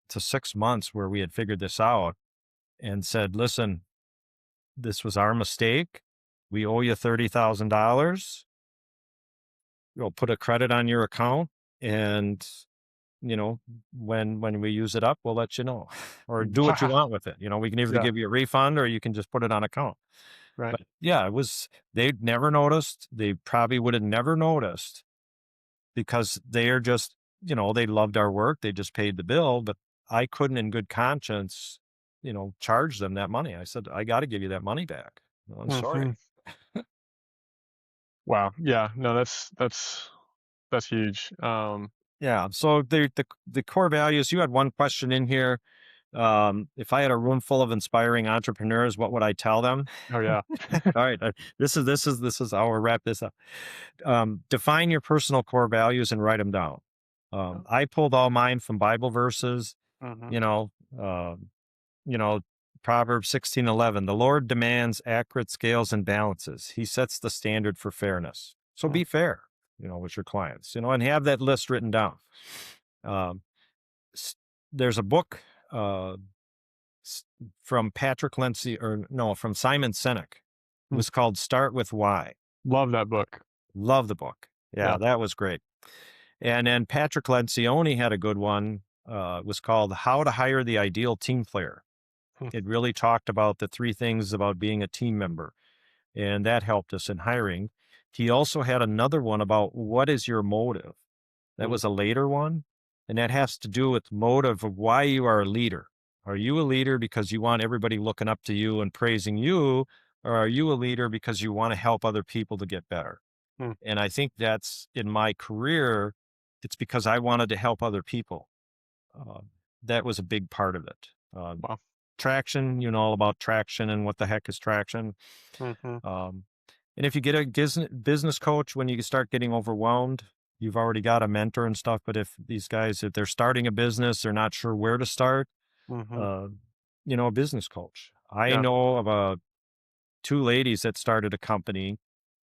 to 6 months where we had figured this out and said, "Listen, this was our mistake. We owe you $30,000. put a credit on your account, and when we use it up, we'll let you know, or do what you Wow. want with it. We can either Yeah. give you a refund or you can just put it on account. Right. But yeah, they'd never noticed. They probably would have never noticed because they're just, they loved our work. They just paid the bill, but I couldn't in good conscience, charge them that money. I said, I got to give you that money back. No, I'm sorry. Hmm. Wow. Yeah. No, that's huge. Yeah. So the core values, you had one question in here. If I had a room full of inspiring entrepreneurs, what would I tell them? Oh yeah. All right. This is how we'll wrap this up. Define your personal core values and write them down. I pulled all mine from Bible verses, Hmm. you know, um, you know, Proverbs 16:11. The Lord demands accurate scales and balances. He sets the standard for fairness. So be fair, with your clients, and have that list written down. Um, s- there's a book uh, from Patrick Lindsay, or no, from Simon Sinek. It was called Start with Why. Love that book. Love the book. Yeah, Yeah. that was great. And then Patrick Lencioni had a good one. It was called How to Hire the Ideal Team Player. Hmm. It really talked about the 3 things about being a team member, and that helped us in hiring. He also had another one about what is your motive? That Hmm. was a later one, and that has to do with motive of why you are a leader. Are you a leader because you want everybody looking up to you and praising you, or are you a leader because you want to help other people to get better? Hmm. And I think that's in my career, it's because I wanted to help other people. Uh, that was a big part of it. Wow. Traction, all about traction and what the heck is traction. Hmm. Um, and if you get a business coach, when you start getting overwhelmed, you've already got a mentor and stuff. But if these guys, if they're starting a business, they're not sure where to start, Hmm. uh, a business coach. I Yeah. know of 2 ladies that started a company,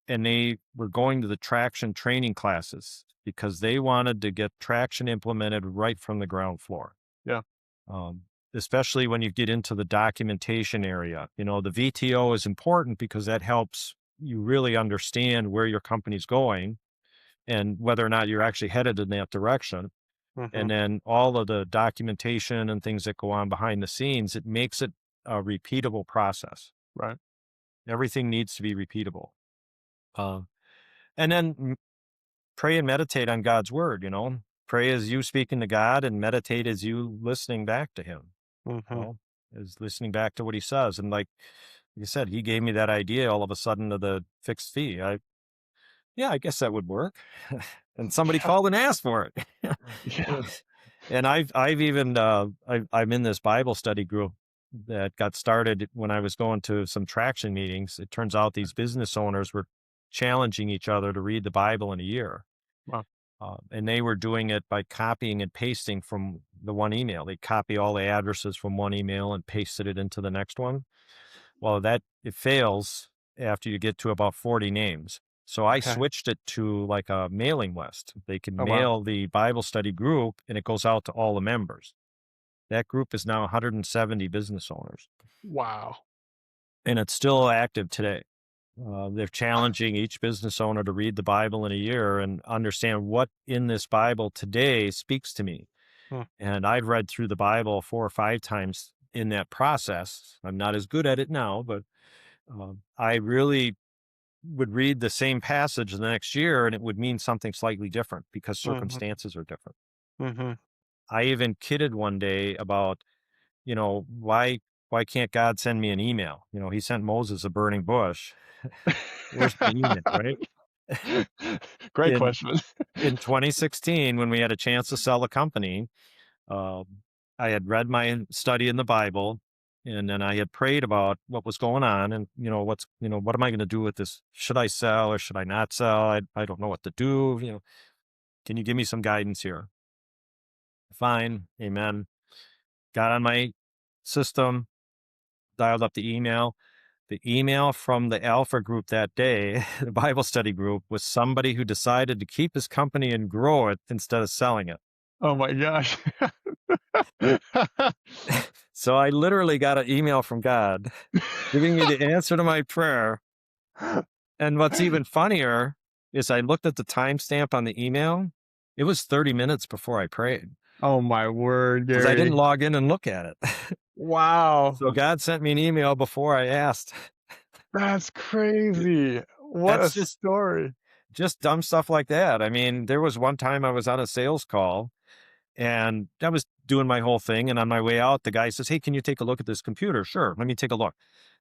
and they were going to the traction training classes because they wanted to get traction implemented right from the ground floor. Yeah. Um, Especially when you get into the documentation area. The VTO is important because that helps you really understand where your company's going and whether or not you're actually headed in that direction. Hmm. And then all of the documentation and things that go on behind the scenes, it makes it a repeatable process. Right. Everything needs to be repeatable. Uh, and then pray and meditate on God's word. Pray as you speaking to God, and meditate as you listening back to him, Hmm. is listening back to what he says. And like you said, he gave me that idea all of a sudden of the fixed fee. Yeah, I guess that would work. And somebody Yeah. called and asked for it. Yeah. And I've even, I'm in this Bible study group that got started when I was going to some traction meetings. It turns out these business owners were challenging each other to read the Bible in a year. Wow. And they were doing it by copying and pasting from the one email. They copy all the addresses from one email and pasted it into the next one. Well, it fails after you get to about 40 names. So I Okay. switched it to like a mailing list. They can Oh wow. mail the Bible study group and it goes out to all the members. That group is now 170 business owners, Wow. and it's still active today. They're challenging each business owner to read the Bible in a year and understand what in this Bible today speaks to me. Hmm. And I've read through the Bible 4 or 5 times in that process. I'm not as good at it now, but I really would read the same passage the next year and it would mean something slightly different because Hmm. circumstances are different. Hmm. I even kidded one day about, why can't God send me an email? He sent Moses a burning bush. Where's my email, right? Great In question. in 2016, when we had a chance to sell a company, um, I had read my study in the Bible, and then I had prayed about what was going on, and what am I going to do with this? Should I sell or should I not sell? I don't know what to do. Can you give me some guidance here? Fine, amen. Got on my system, dialed up the email. The email from the Alpha group that day, the Bible study group, was somebody who decided to keep his company and grow it instead of selling it. Oh my gosh. So I literally got an email from God giving me the answer to my prayer. And what's even funnier is I looked at the timestamp on the email. It was 30 minutes before I prayed Oh my word, because I didn't Gary. log in and look at it. Wow. So God sent me an email before I asked. That's crazy. What a That's just dumb stuff like that. I mean, there was one time I was on a sales call and I was doing my whole thing. And on my way out, the guy says, "Hey, can you take a look at this computer?" Sure. Let me take a look.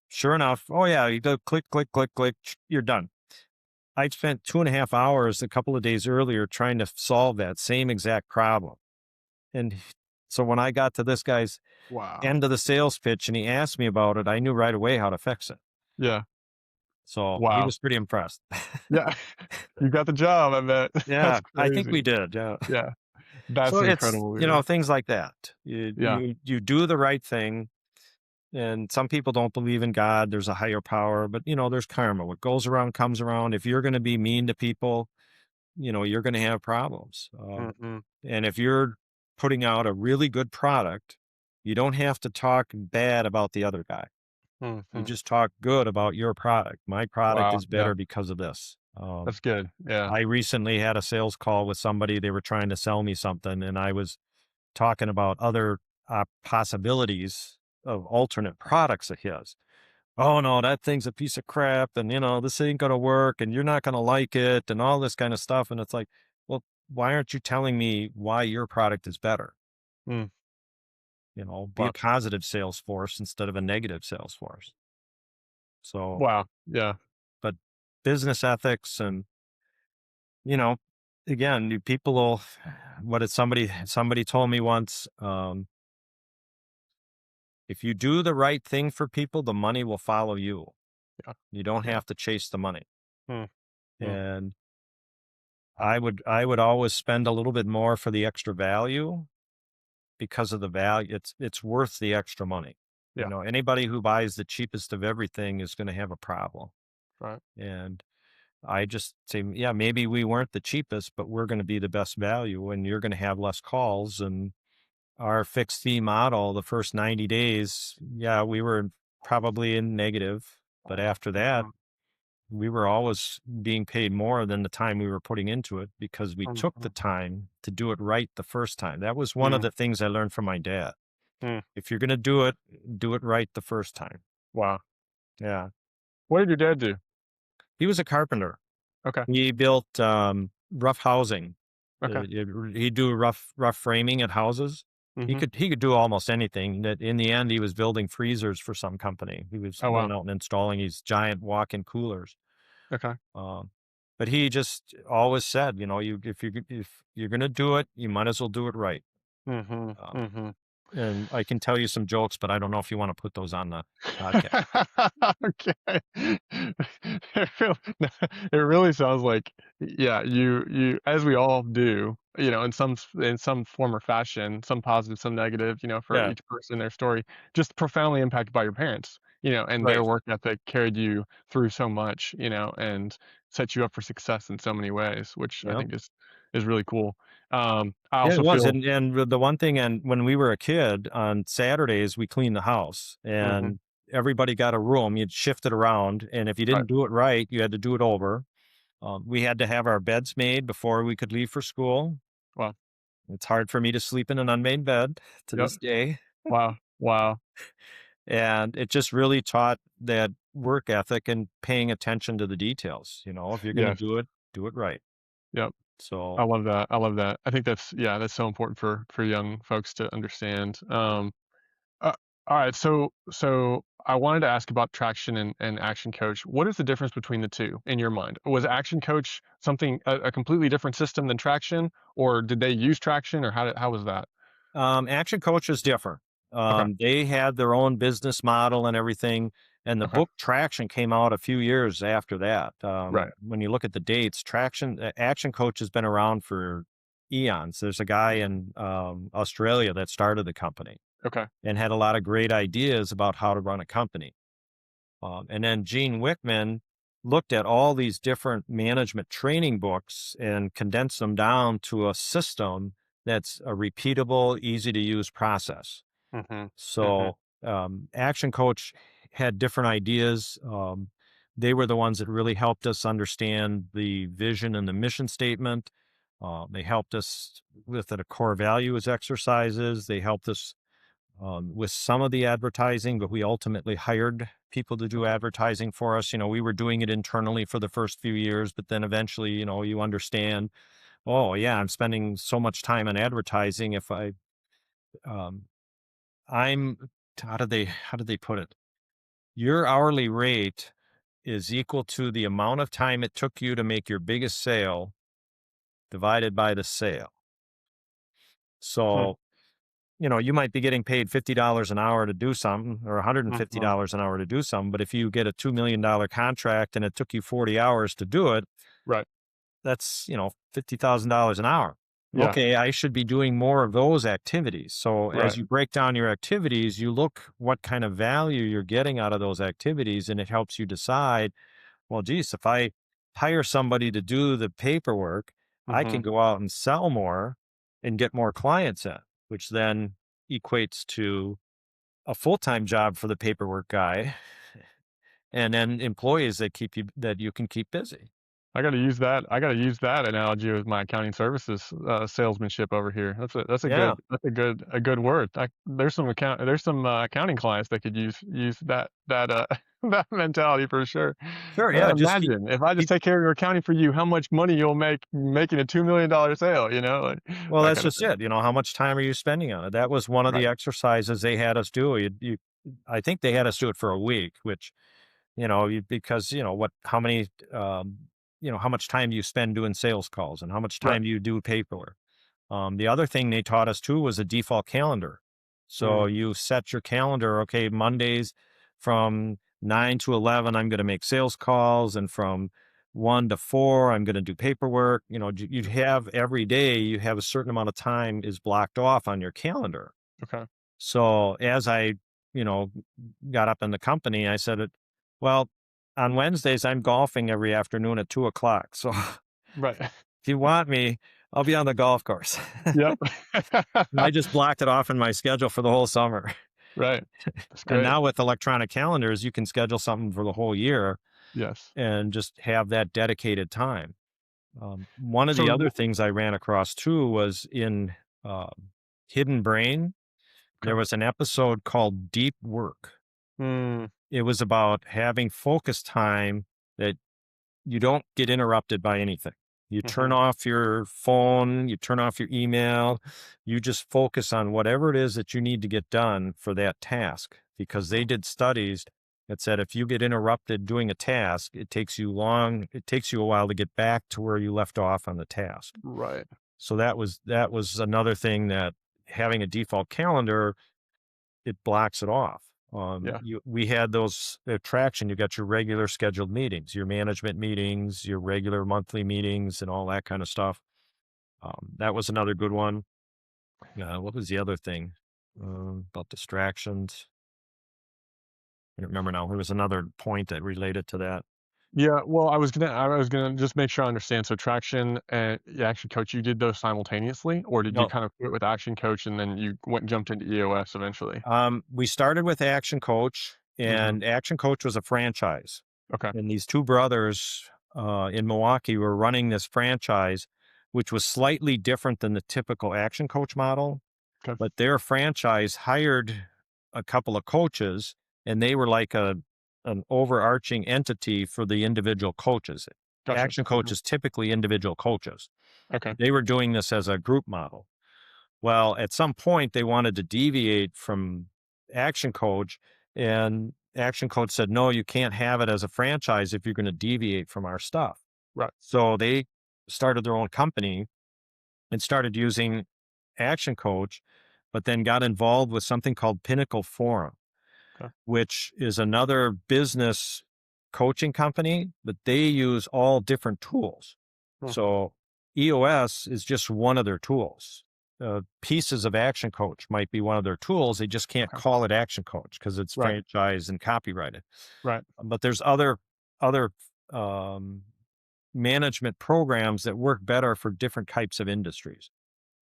Sure enough. Oh, yeah. You go click, click, click, click. You're done. I'd spent 2.5 hours a couple of days earlier trying to solve that same exact problem. And so when I got to this guy's wow. end of the sales pitch and he asked me about it, I knew right away how to fix it. Yeah. So he Wow. was pretty impressed. Yeah. You got the job, I bet. That's Yeah, I think we crazy. did. Yeah. Yeah. That's So it's, incredible, Gary. things like that. You Yeah. you you do the right thing, and some people don't believe in God. There's a higher power, but there's karma. What goes around comes around. If you're going to be mean to people, you're going to have problems. Mhm. And if you're putting out a really good product, you don't have to talk bad about the other guy. You Mhm. just talk good about your product. My product Wow. is Yeah. better because of this. That's good. Yeah. I recently had a sales call with somebody. They were trying to sell me something, and I was talking about other possibilities of alternate products of his. Oh no, that thing's a piece of crap, and this ain't gonna work, and you're not gonna like it, and all this kind of stuff. And it's like, well, why aren't you telling me why your product is better? Mm. Be a Wow. positive sales force instead of a negative sales force. So, Wow. Yeah. but business ethics and you know, again, people will. What did somebody told me once? If you do the right thing for people, the money will follow you. Yeah. You don't Yeah. have to chase the money. Mm. Mm. And I would always spend a little bit more for the extra value because of the value. It's worth the extra money. Yeah. Anybody who buys the cheapest of everything is going to have a problem. Right. And I just say, yeah, maybe we weren't the cheapest, but we're going to be the best value and you're going to have less calls. And our fixed fee model, the first 90 days, yeah, we were probably in negative. But after that, Mhm. we were always being paid more than the time we were putting into it because we took the Mhm. time to do it right the first time. That was one of Mm. the things I learned from my dad. Mm. If you're going to do it right the first time. Wow. Yeah. What did your dad do? He was a carpenter. Okay. He built rough housing. Okay. He'd do rough framing at houses. He Mhm. could he could do almost anything. That in the end, he was building freezers for some company. He was Oh, going wow. out and installing these giant walk-in coolers. Okay. Um, but he just always said, if you're gonna do it, you might as well do it right. Mhm. Um, Mhm. and I can tell you some jokes, but I don't know if you want to put those on the podcast. Okay. It really sounds like, yeah, you as we all do, in some form or fashion, some positive, some negative, for Yeah, each person, their story, just profoundly impacted by your parents, and their right. work ethic carried you through so much, and set you up for success in so many ways, which I Yeah. think is really cool. I Yeah, it also was, feel and the one thing, and when we were a kid, on Saturdays we cleaned the house, Mhm. and everybody got a room. You'd shift it around, and if you Right. didn't do it right, you had to do it over. We had to have our beds made before we could leave for school. Wow. It's hard for me to sleep in an unmade bed to Yep. this day, Wow. Wow. and it just really taught that work ethic and paying attention to the details. If you're going to Yes. do it right. Yep. I So, love that. I love that. I think that's yeah, that's so important for young folks to understand. Uh, all right, so I wanted to ask about traction and action coach. What is the difference between the two in your mind? Was action coach something a completely different system than traction, or did they use traction, or how was that? Action Coach is different. Okay. They had their own business model and everything. And the Okay. book Traction came out a few years after that. Right. When you look at the dates, Action Coach has been around for eons. There's a guy in Australia that started the company Okay. and had a lot of great ideas about how to run a company. And then Gene Wickman looked at all these different management training books and condensed them down to a system that's a repeatable, easy to use process. Mhm. Mhm. So, Action Coach had different ideas. They were the ones that really helped us understand the vision and the mission statement. They helped us with the core values exercises. They helped us with some of the advertising, but we ultimately hired people to do Okay. advertising for us. We were doing it internally for the first few years, but then eventually, you understand, oh yeah, I'm spending so much time on advertising. If um, I'm, how did they put it? Your hourly rate is equal to the amount of time it took you to make your biggest sale divided by the sale. Hmm. So, you might be getting paid $50 an hour to do something or Mhm. $150 an hour to do something. But if you get a $2 million contract and it took you 40 hours to do it, Right. that's, $50,000 an hour. Yeah. Okay, I should be doing more of those activities. So as Right. you break down your activities, you look what kind of value you're getting out of those activities, and it helps you decide, well, geez, if I hire somebody to do the paperwork, I can Mhm. go out and sell more and get more clients in, which then equates to a full-time job for the paperwork guy and then employees that you can keep busy. I gotta use that analogy with my accounting services, salesmanship over here. Yeah, A good word. There's some, accounting clients that could use that mentality for sure. sure. Yeah, just Imagine if I just keep. take care of your accounting for you, how much money you'll make making a $2 million sale, like, Well, that that's kinda just thing. it. How much time are you spending on it? That was one of the Right. exercises they had us do. I think they had us do it for a week, which because how many how much time do you spend doing sales calls and how much Right. time do you do paperwork. The other thing they taught us too was a default calendar. So Mm, you set your calendar, okay, Mondays from 9 to 11, I'm going to make sales calls. And from 1 to 4, I'm going to do paperwork. You'd have every day, you have a certain amount of time is blocked off on your calendar. okay. So as I, you know, got up in the company, I said, well, on Wednesdays, I'm golfing every afternoon at 2 o'clock. So Right. if you want me, I'll be on the golf course. Yep. And I just blocked it off in my schedule for the whole summer. Right. That's And great. now with electronic calendars, you can schedule something for the whole year Yes. and just have that dedicated time. One of the So other things I ran across too was in Hidden Brain. There okay. was an episode called Deep Work. Mm, It was about having focus time that you don't get interrupted by anything. You turn mhm, off your phone, you turn off your email, you just focus on whatever it is that you need to get done for that task. Because they okay. did studies that said if you get interrupted doing a task, it takes you a while to get back to where you left off on the task. Right. So that was another thing that having a default calendar, it blocks it off. Yeah. We had those attraction. You got your regular scheduled meetings, your management meetings, your regular monthly meetings, and all that kind of stuff. That was another good one. What was the other thing about distractions? I don't remember now. There was another point that related to that. Yeah, well, I was gonna just make sure I understand. So traction and Action Coach, you did those simultaneously, or did you No, kind of quit with Action Coach and then you went and jumped into EOS eventually? we started with Action Coach, Mhm. and Action Coach was a franchise. Okay. And these two brothers in Milwaukee were running this franchise, which was slightly different than the typical Action Coach model. Okay. But their franchise hired a couple of coaches, and they were like an overarching entity for the individual coaches. Gotcha. Action Coach Mhm. is typically individual coaches. Okay. They were doing this as a group model. Well, at some point, they wanted to deviate from Action Coach, and Action Coach said, no, you can't have it as a franchise if you're going to deviate from our stuff. Right. So they started their own company and started using Action Coach, but then got involved with something called Pinnacle Forum, Okay. which is another business coaching company, but they use all different tools. Hmm. So EOS is just one of their tools. Pieces of Action Coach might be one of their tools. They just can't Okay. call it Action Coach because it's Right. franchised and copyrighted. Right. But there's other um, management programs that work better for different types of industries.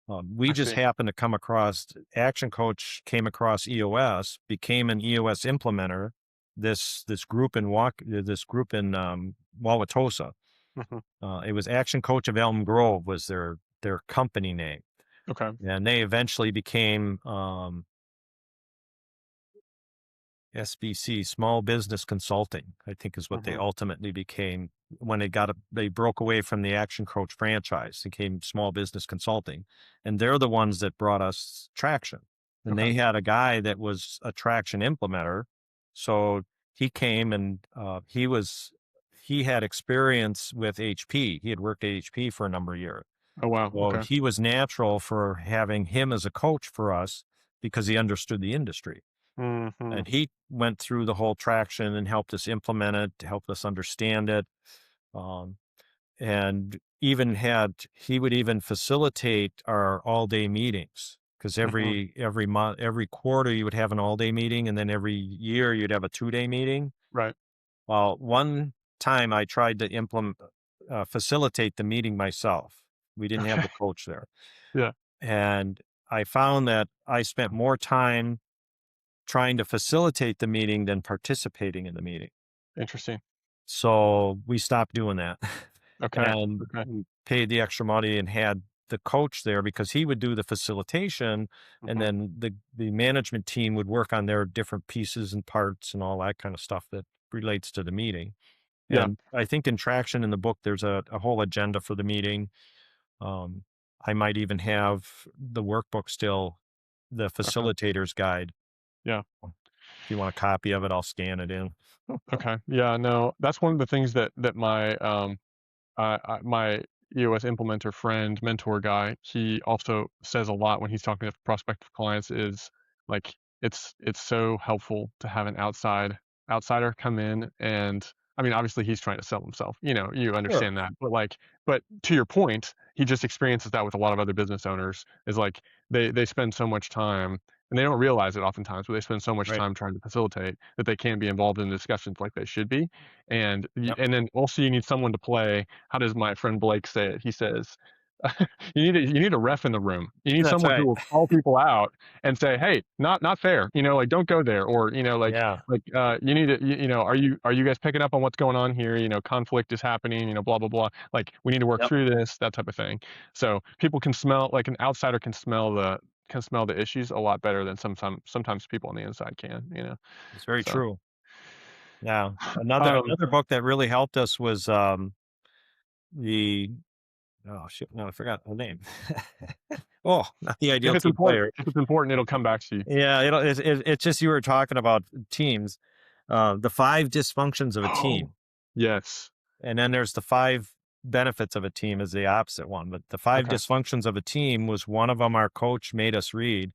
We I just see. happened to come across Action Coach, came across EOS, became an EOS implementer, this group in Wauwatosa. Mhm. It was Action Coach of Elm Grove was their company name, Okay. and they eventually became SBC, Small Business Consulting, I think is what they Mhm. ultimately became when they broke away from the Action Coach franchise, became Small Business Consulting. And they're the ones that brought us traction. And Okay. they had a guy that was a traction implementer. So he came and he had experience with HP. He had worked at HP for a number of years. Oh, wow. So Okay. he was natural for having him as a coach for us because he understood the industry. Mhm. And he went through the whole traction and helped us implement it, helped us understand it. Um, and even he would even facilitate our all day meetings because Mhm. every month, every quarter you would have an all day meeting. And then every year you'd have a 2 day meeting. Right. Well, one time I tried to facilitate the meeting myself. We didn't have Okay. the coach there. Yeah. And I found that I spent more time trying to facilitate the meeting than participating in the meeting. Interesting. So we stopped doing that Okay. and Okay. we paid the extra money and had the coach there because he would do the facilitation and Mhm. then the management team would work on their different pieces and parts and all that kind of stuff that relates to the meeting. Yeah. And I think in Traction in the book, there's a whole agenda for the meeting. Um, I might even have the workbook still, the Okay. facilitator's guide. Yeah. If you want a copy of it, I'll scan it in. Okay. Yeah, no, that's one of the things that my, my EOS implementer friend, mentor guy, he also says a lot when he's talking to prospective clients is like it's so helpful to have an outsider come in and I mean obviously he's trying to sell himself. You Sure. understand that. But to your point, he just experiences that with a lot of other business owners is like they spend so much time and they don't realize it oftentimes, but they spend so much Right. time trying to facilitate that they can't be involved in discussions like they should be Yep. and then also you need someone to play. How does my friend Blake say it? He says, you need a ref in the room. You need That's someone who right. will call people out and say, hey, not fair. Like don't go there, or Yeah. you need to are you guys picking up on what's going on here? Conflict is happening. Blah blah blah. Like we need to work Yep. through this, that type of thing. So people can smell like an outsider can smell the issues a lot better than sometimes people on the inside can. It's very So true. Yeah. Another um, another book that really helped us was the oh shit, no, I forgot the name. Oh, not the if ideal it's team important, player. it'll come back to you. Yeah, it's just you were talking about teams. The five dysfunctions of a Oh, team. yes. And then there's the five benefits of a team is the opposite one. But the five Okay. dysfunctions of a team was one of them our coach made us read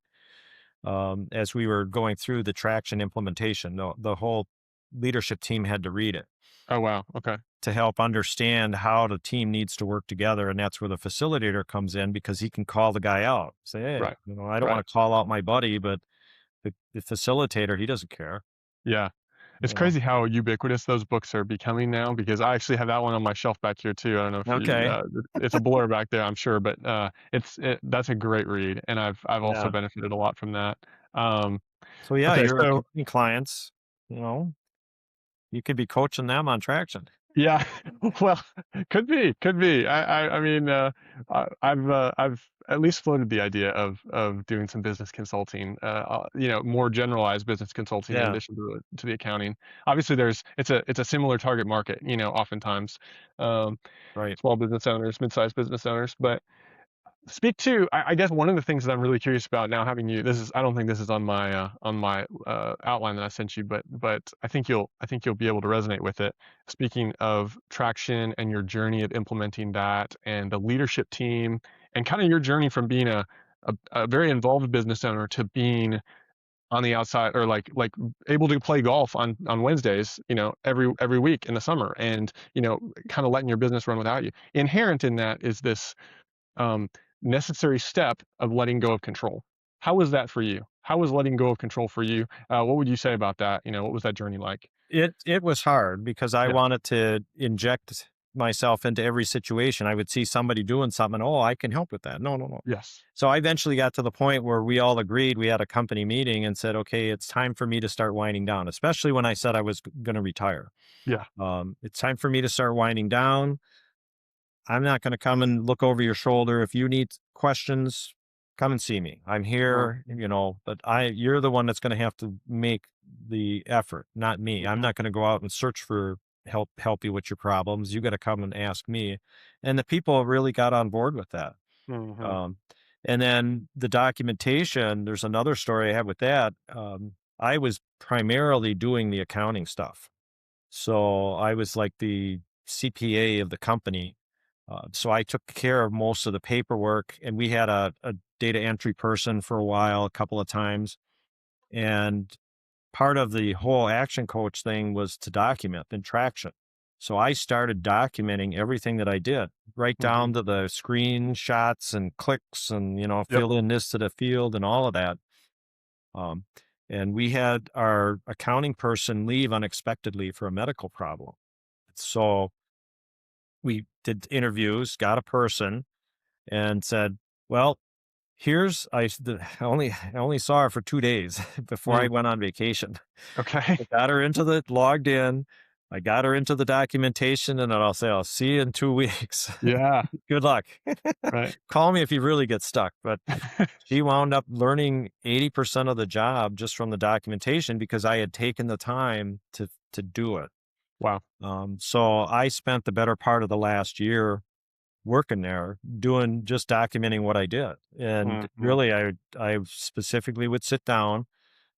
as we were going through the traction implementation. The whole leadership team had to read it Oh, wow. Okay. to help understand how the team needs to work together. And that's where the facilitator comes in because he can call the guy out. Say, hey, Right. I don't Right. want to call out my buddy, but the facilitator, he doesn't care. Yeah. It's You know. crazy how ubiquitous those books are becoming now because I actually have that one on my shelf back here too. I don't know if Okay. it's a blur back there, I'm sure, but that's a great read, and I've also Yeah. benefited a lot from that. Um, So yeah, okay, your so coaching clients, you could be coaching them on traction. yeah, well, could be. I mean, I've at least floated the idea of doing some business consulting, more generalized business consulting in Yeah. addition to the accounting. Obviously, it's a similar target market, oftentimes, um, Right. small business owners, mid-sized business owners, but speak to I guess one of the things that I'm really curious about now having you this is I don't think this is on my outline that I sent you but I think you'll be able to resonate with it. Speaking of traction and your journey of implementing that and the leadership team and kind of your journey from being a very involved business owner to being on the outside or like able to play golf on Wednesdays, every week in the summer and kind of letting your business run without you. Inherent in that is this um, necessary step of letting go of control. How was that for you? How was letting go of control for you? What would you say about that? What was that journey like? It was hard because I Yeah. wanted to inject. myself into every situation. I would see somebody doing something. Oh, I can help with that. No, no, no. Yes. So I eventually got to the point where we all agreed. We had a company meeting and said, okay, it's time for me to start winding down, especially when I said I was going to retire. Yeah. It's time for me to start winding down. I'm not going to come and look over your shoulder. If you need questions, come and see me. I'm here, Mm-hmm. but you're the one that's going to have to make the effort, not me. I'm Mm-hmm. not going to go out and search for help you with your problems. You got to come and ask me. And the people really got on board with that. Mm-hmm. Um, and then the documentation, there's another story I have with that. I was primarily doing the accounting stuff. So I was like the CPA of the company. So I took care of most of the paperwork, and we had a data entry person for a while, a couple of times. And part of the whole action coach thing was to document and traction. So I started documenting everything that I did, right Mm-hmm. down to the screenshots and clicks and, Yep. fill in this to the field and all of that. Um, and we had our accounting person leave unexpectedly for a medical problem. So we did interviews, got a person, and said, "Well, I only saw her for 2 days before I Mm. went on vacation. Okay. I got her into the logged in. I got her into the documentation, and then I'll say, I'll see you in 2 weeks. Yeah. Good luck. Right. Call me if you really get stuck." But she wound up learning 80% of the job just from the documentation because I had taken the time to do it. Wow. So I spent the better part of the last year working there, doing just documenting what I did. And Mm-hmm. really, I specifically would sit down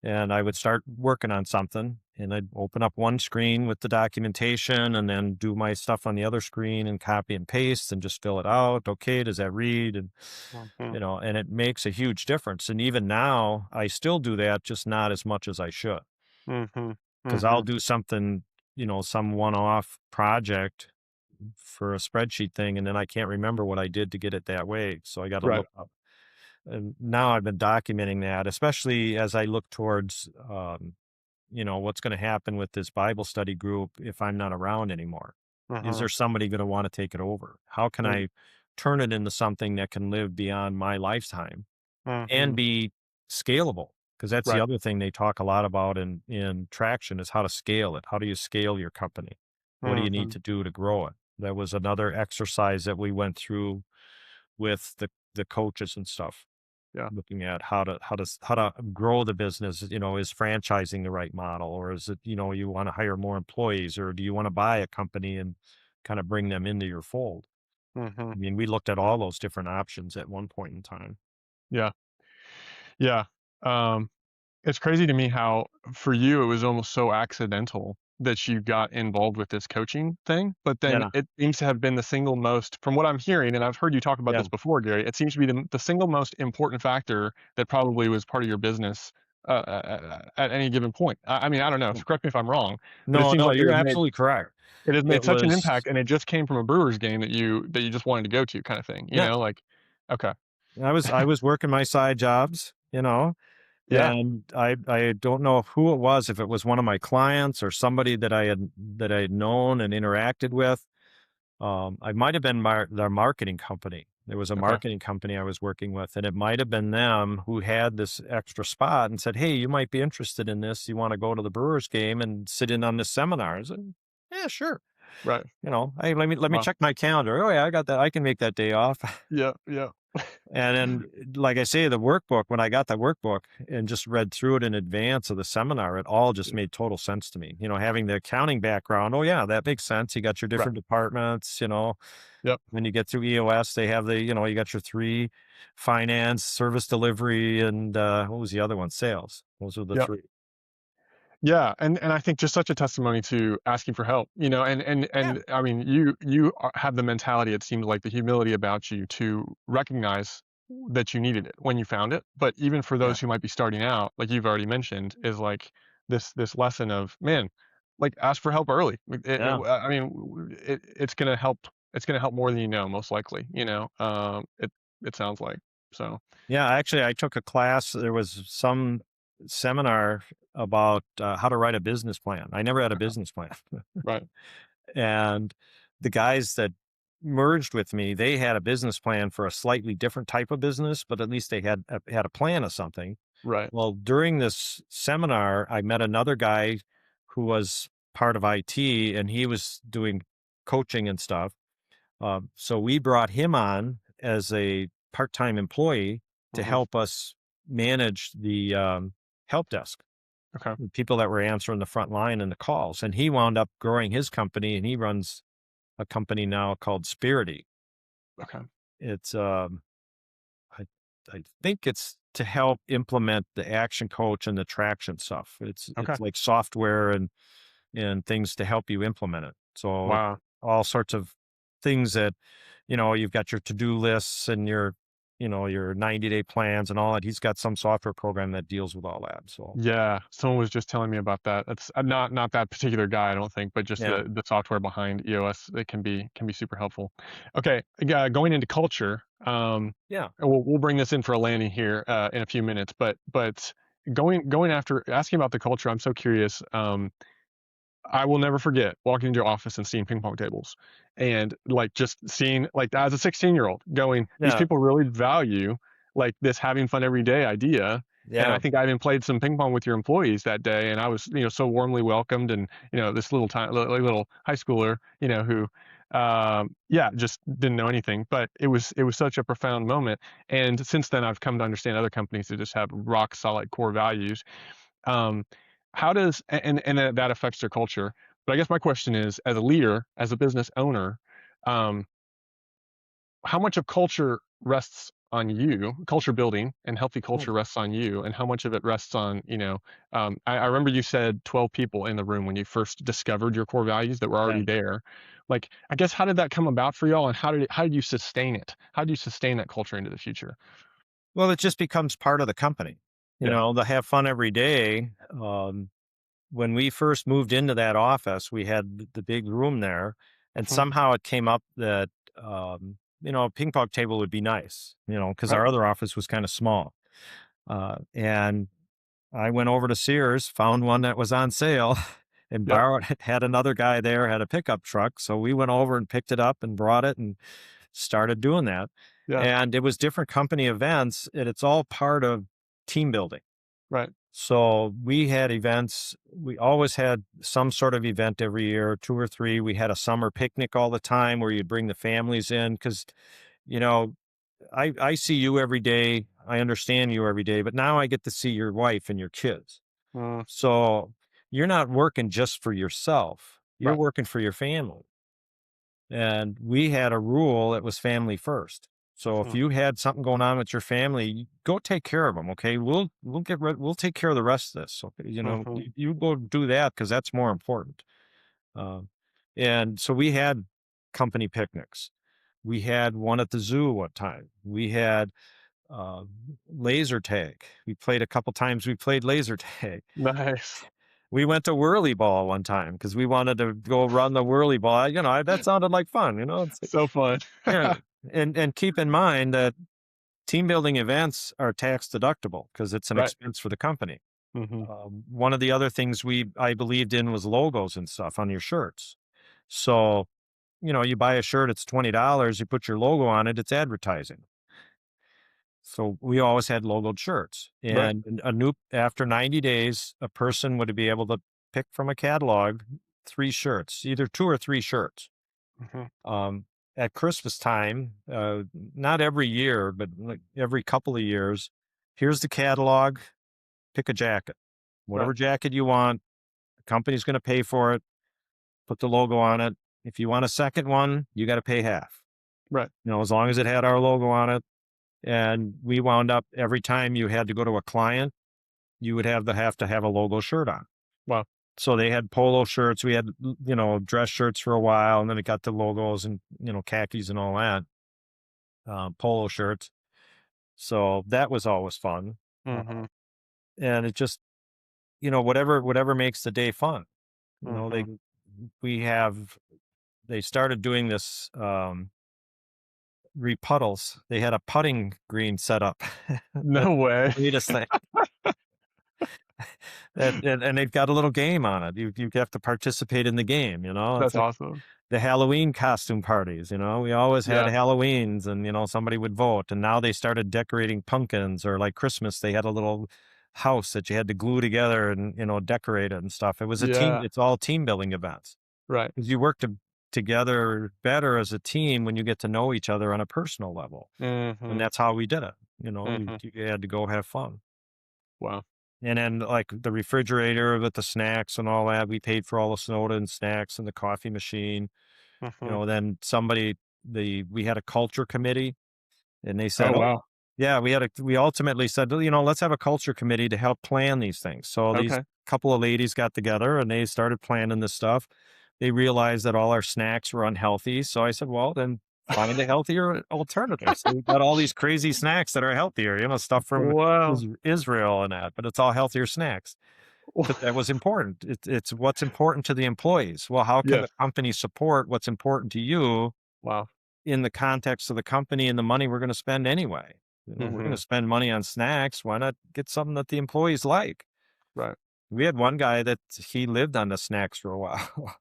and I would start working on something, and I'd open up one screen with the documentation and then do my stuff on the other screen and copy and paste and just fill it out. Okay, does that read? And Mm-hmm. and it makes a huge difference. And even now, I still do that, just not as much as I should, Mm-hmm. because I'll Mm-hmm. do something, some one-off project for a spreadsheet thing, and then I can't remember what I did to get it that way. So I got to Right. look up. And now I've been documenting that, especially as I look towards, what's going to happen with this Bible study group if I'm not around anymore. Is Mm-hmm. there somebody going to want to take it over? How can Mm. I turn it into something that can live beyond my lifetime Mm-hmm. and be scalable? Because that's the Right. other thing they talk a lot about in traction is how to scale it. How do you scale your company? What do you need Mm-hmm. to do to grow it? That was another exercise that we went through with the coaches and stuff, Yeah. looking at how to grow the business. Is franchising the right model, or is it, you want to hire more employees, or do you want to buy a company and kind of bring them into your fold? Mm-hmm. I mean, we looked at all those different options at one point in time. Yeah. Yeah. Um, it's crazy to me how for you it was almost so accidental that you got involved with this coaching thing, but then Yeah, it seems to have been the single most, from what I'm hearing, and I've heard you talk about yeah, this before, Gary. It seems to be the single most important factor that probably was part of your business at any given point. I mean, I don't know. yeah. Correct me if I'm wrong, but it No, seems no, like you're absolutely correct. it has made It such an was, impact, and it just came from a Brewers game that you just wanted to go to, kind of thing. yeah. Like, okay, I was working my side jobs, yeah, and I don't know who it was, if it was one of my clients or somebody that I had known and interacted with. I might have been their marketing company. There was a okay, marketing company I was working with, and it might have been them who had this extra spot and said, "Hey, you might be interested in this. You want to go to the Brewers game and sit in on this seminar?" I said, "Yeah, sure." right, Hey, let me wow, check my calendar. Oh yeah, I got that. I can make that day off. yeah, yeah, And then, like I say, the workbook, when I got that workbook and just read through it in advance of the seminar, it all just yeah, made total sense to me. Having the accounting background, oh, yeah, that makes sense. You got your right, different departments, yep, when you get through EOS, they have you got your three: finance, service delivery, and what was the other one? Sales. Those are the yep. three. Yeah, and I think just such a testimony to asking for help, and Yeah. I mean, you have the mentality, it seems like the humility about you to recognize that you needed it when you found it. But even for Yeah. those who might be starting out, like you've already mentioned, is like this lesson of, man, like ask for help early. Yeah. I mean, it's gonna help. It's gonna help more than you know, most likely. It sounds like so. Yeah. Actually, I took a class. There was some seminar about how to write a business plan. I never had a Okay, business plan. right. And the guys that merged with me, they had a business plan for a slightly different type of business, but at least they had a plan of something. Right. Well, during this seminar, I met another guy who was part of IT, and he was doing coaching and stuff. So we brought him on as a part-time employee to Mhm. help us manage the help desk, Okay. the people that were answering the front line and the calls. And he wound up growing his company, and he runs a company now called Spirity. Okay. It's I I think it's to help implement the action coach and the traction stuff. Okay. It's like software and things to help you implement it. So Wow. all sorts of things that, you've got your to-do lists and your 90-day plans and all that. He's got some software program that deals with all that. So Yeah, someone was just telling me about that. It's not that particular guy, I don't think, but just yeah, the software behind EOS. It can be super helpful. Okay, yeah, going into culture. yeah, And we'll bring this in for a landing here in a few minutes, but going after asking about the culture, I'm so curious. I will never forget walking into your office and seeing ping pong tables and like just seeing like as a 16-year-old going, these yeah, people really value like this having fun every day idea. And I yeah. think I even played some ping pong with your employees that day. And I was, so warmly welcomed and, this little high schooler, who, yeah, just didn't know anything, but it was such a profound moment. And since then I've come to understand other companies that just have rock solid core values. um, how does and that affects their culture. But I guess my question is, as a leader, as a business owner, um, how much of culture rests on you? Culture building and healthy Mm, culture rests on you, and how much of it rests on I remember you said 12 people in the room when you first discovered your core values that were yeah. already there. Like, I guess how did that come about for y'all, and how did you sustain it? How do you sustain that culture into the future? Well, it just becomes part of the company. Yeah. To have fun every day. When we first moved into that office, we had the big room there, and Hmm. somehow it came up that, a ping pong table would be nice, because Right. our other office was kind of small. And I went over to Sears, found one that was on sale, and Yep. borrowed, had another guy there, had a pickup truck. So we went over and picked it up and brought it and started doing that. Yeah. And it was different company events, and it's all part of team building. Right. So we had events. We always had some sort of event every year, two or three. We had a summer picnic all the time where you'd bring the families in because, you know, I see you every day. I understand you every day, but now I get to see your wife and your kids. Mm, So you're not working just for yourself. You're right. working for your family. And we had a rule that was family first. So if Mhm. you had something going on with your family, go take care of them. Okay, we'll take care of the rest of this. Okay, Mhm. you go do that because that's more important. Um, and so we had company picnics. We had one at the zoo one time. We had uh, laser tag. We played a couple times. We played laser tag. Nice. We went to whirly ball one time because we wanted to go run the whirly ball. That sounded like fun. It's like, So fun. yeah. And keep in mind that team building events are tax deductible because it's an Right. expense for the company. Mhm. One of the other things I believed in was logos and stuff on your shirts. So, you buy a shirt, it's $20, you put your logo on it, it's advertising. So we always had logoed shirts. Right. And a new after 90 days, a person would be able to pick from a catalog three shirts, either two or three shirts. Mhm. Um, at Christmas time, not every year, but like every couple of years, here's the catalog, pick a jacket. Right. Whatever jacket you want, the company's going to pay for it, put the logo on it. If you want a second one, you got to pay half. Right. As long as it had our logo on it. And we wound up every time you had to go to a client, you would have to have a logo shirt on. Wow. So they had polo shirts. We had, dress shirts for a while, and then it got to logos and, khakis and all that, polo shirts. So that was always fun. Uh, Mhm. and it just, whatever makes the day fun. You know, Mhm. we have, they started doing this, repuddles. They had a putting green set up. That's No the way. latest thing. And they've got a little game on it. You have to participate in the game, It's That's like, awesome. the Halloween costume parties, we always had Yeah. Halloweens and, somebody would vote. And now they started decorating pumpkins, or like Christmas, they had a little house that you had to glue together and, decorate it and stuff. It was Yeah. it's all team building events Right. because you work together better as a team when you get to know each other on a personal level. And Mhm. that's how we did it. Mhm. You had to go have fun. Wow. And then like the refrigerator with the snacks and all that, we paid for all the soda and snacks and the coffee machine. Mhm. Then we had a culture committee, and they Oh, said, "Oh, wow. yeah." We ultimately said, "Well, let's have a culture committee to help plan these things." So these Okay. couple of ladies got together and they started planning this stuff. They realized that all our snacks were unhealthy. So I said, "Well, then find a healthier alternative." So we've got all these crazy snacks that are healthier, stuff from Wow. Israel and that, but it's all healthier snacks because that was important. It's what's important to the employees. Well, how can Yes. the company support what's important to you Wow. in the context of the company and the money we're going to spend anyway? We're going to Mhm. spend money on snacks. Why not get something that the employees like? Right. We had one guy that he lived on the snacks for a while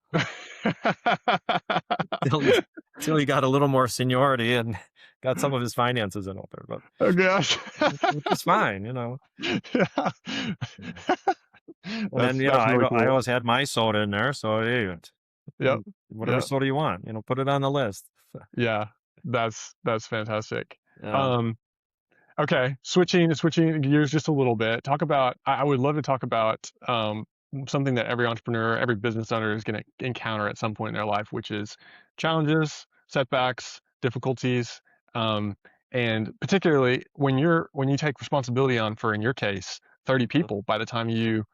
till he till he got a little more seniority and got some of his finances in order, but Oh gosh. which is fine. Yeah. And then, That's really I cool. always had my soda in there, so hey, Yep. whatever Yep. soda you want, put it on the list. Yeah. That's fantastic. Yeah. Um, okay, switching gears just a little bit. Talk about I would love to talk about, something that every entrepreneur, every business owner is gonna encounter at some point in their life, which is challenges, setbacks, difficulties, um, and particularly when you take responsibility on, for, in your case, 30 Mhm. people by the time you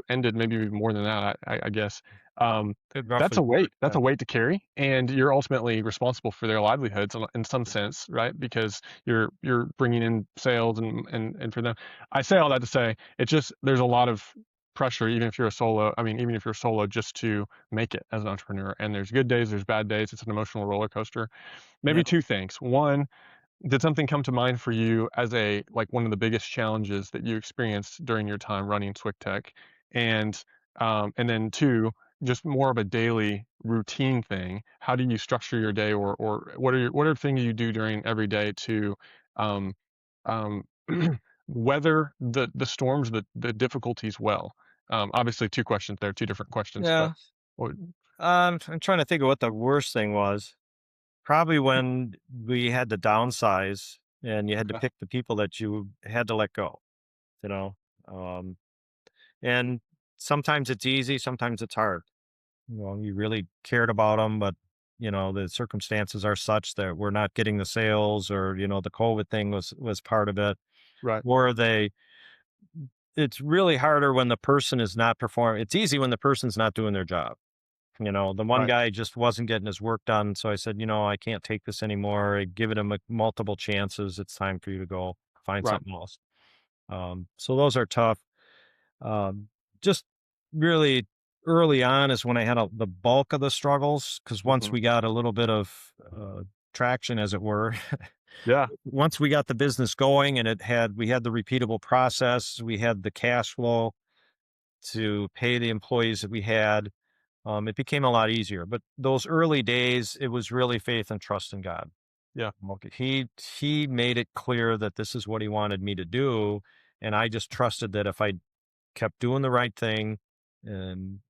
ended, maybe even more than that, I guess. Um, It that's roughly a worked, weight. That's yeah. a weight to carry, and you're ultimately responsible for their livelihoods in some sense, right? Because you're bringing in sales and for them. I say all that to say it's just there's a lot of pressure even if you're a solo. I mean, even if you're solo, just to make it as an entrepreneur. And there's good days, there's bad days. It's an emotional roller coaster. Maybe Yep. two things. One, did something come to mind for you as a like one of the biggest challenges that you experienced during your time running Swick Tech? And then two, just more of a daily routine thing. How do you structure your day, or what are things you do during every day to um, um, weather the storms, the difficulties well? Obviously, two questions there, two different questions, but Yeah. what, I'm trying to think of what the worst thing was. Probably when we had to downsize and you had to okay, pick the people that you had to let go, you know? Um, and sometimes it's easy, sometimes it's hard. You really cared about them, but the circumstances are such that we're not getting the sales, or the COVID thing was part of it. right, Or it's really harder when the person is not performing. It's easy when the person's not doing their job. The one right, guy just wasn't getting his work done, so I said, I can't take this anymore. I given him multiple chances. It's time for you to go find right, something else. So those are tough. Um, just really early on is when I had the bulk of the struggles, because once hmm, we got a little bit of traction, as it were, yeah, once we got the business going and we had the repeatable process, we had the cash flow to pay the employees that we had. It became a lot easier. But those early days, it was really faith and trust in God. yeah, Okay, he made it clear that this is what he wanted me to do, and I just trusted that if I kept doing the right thing and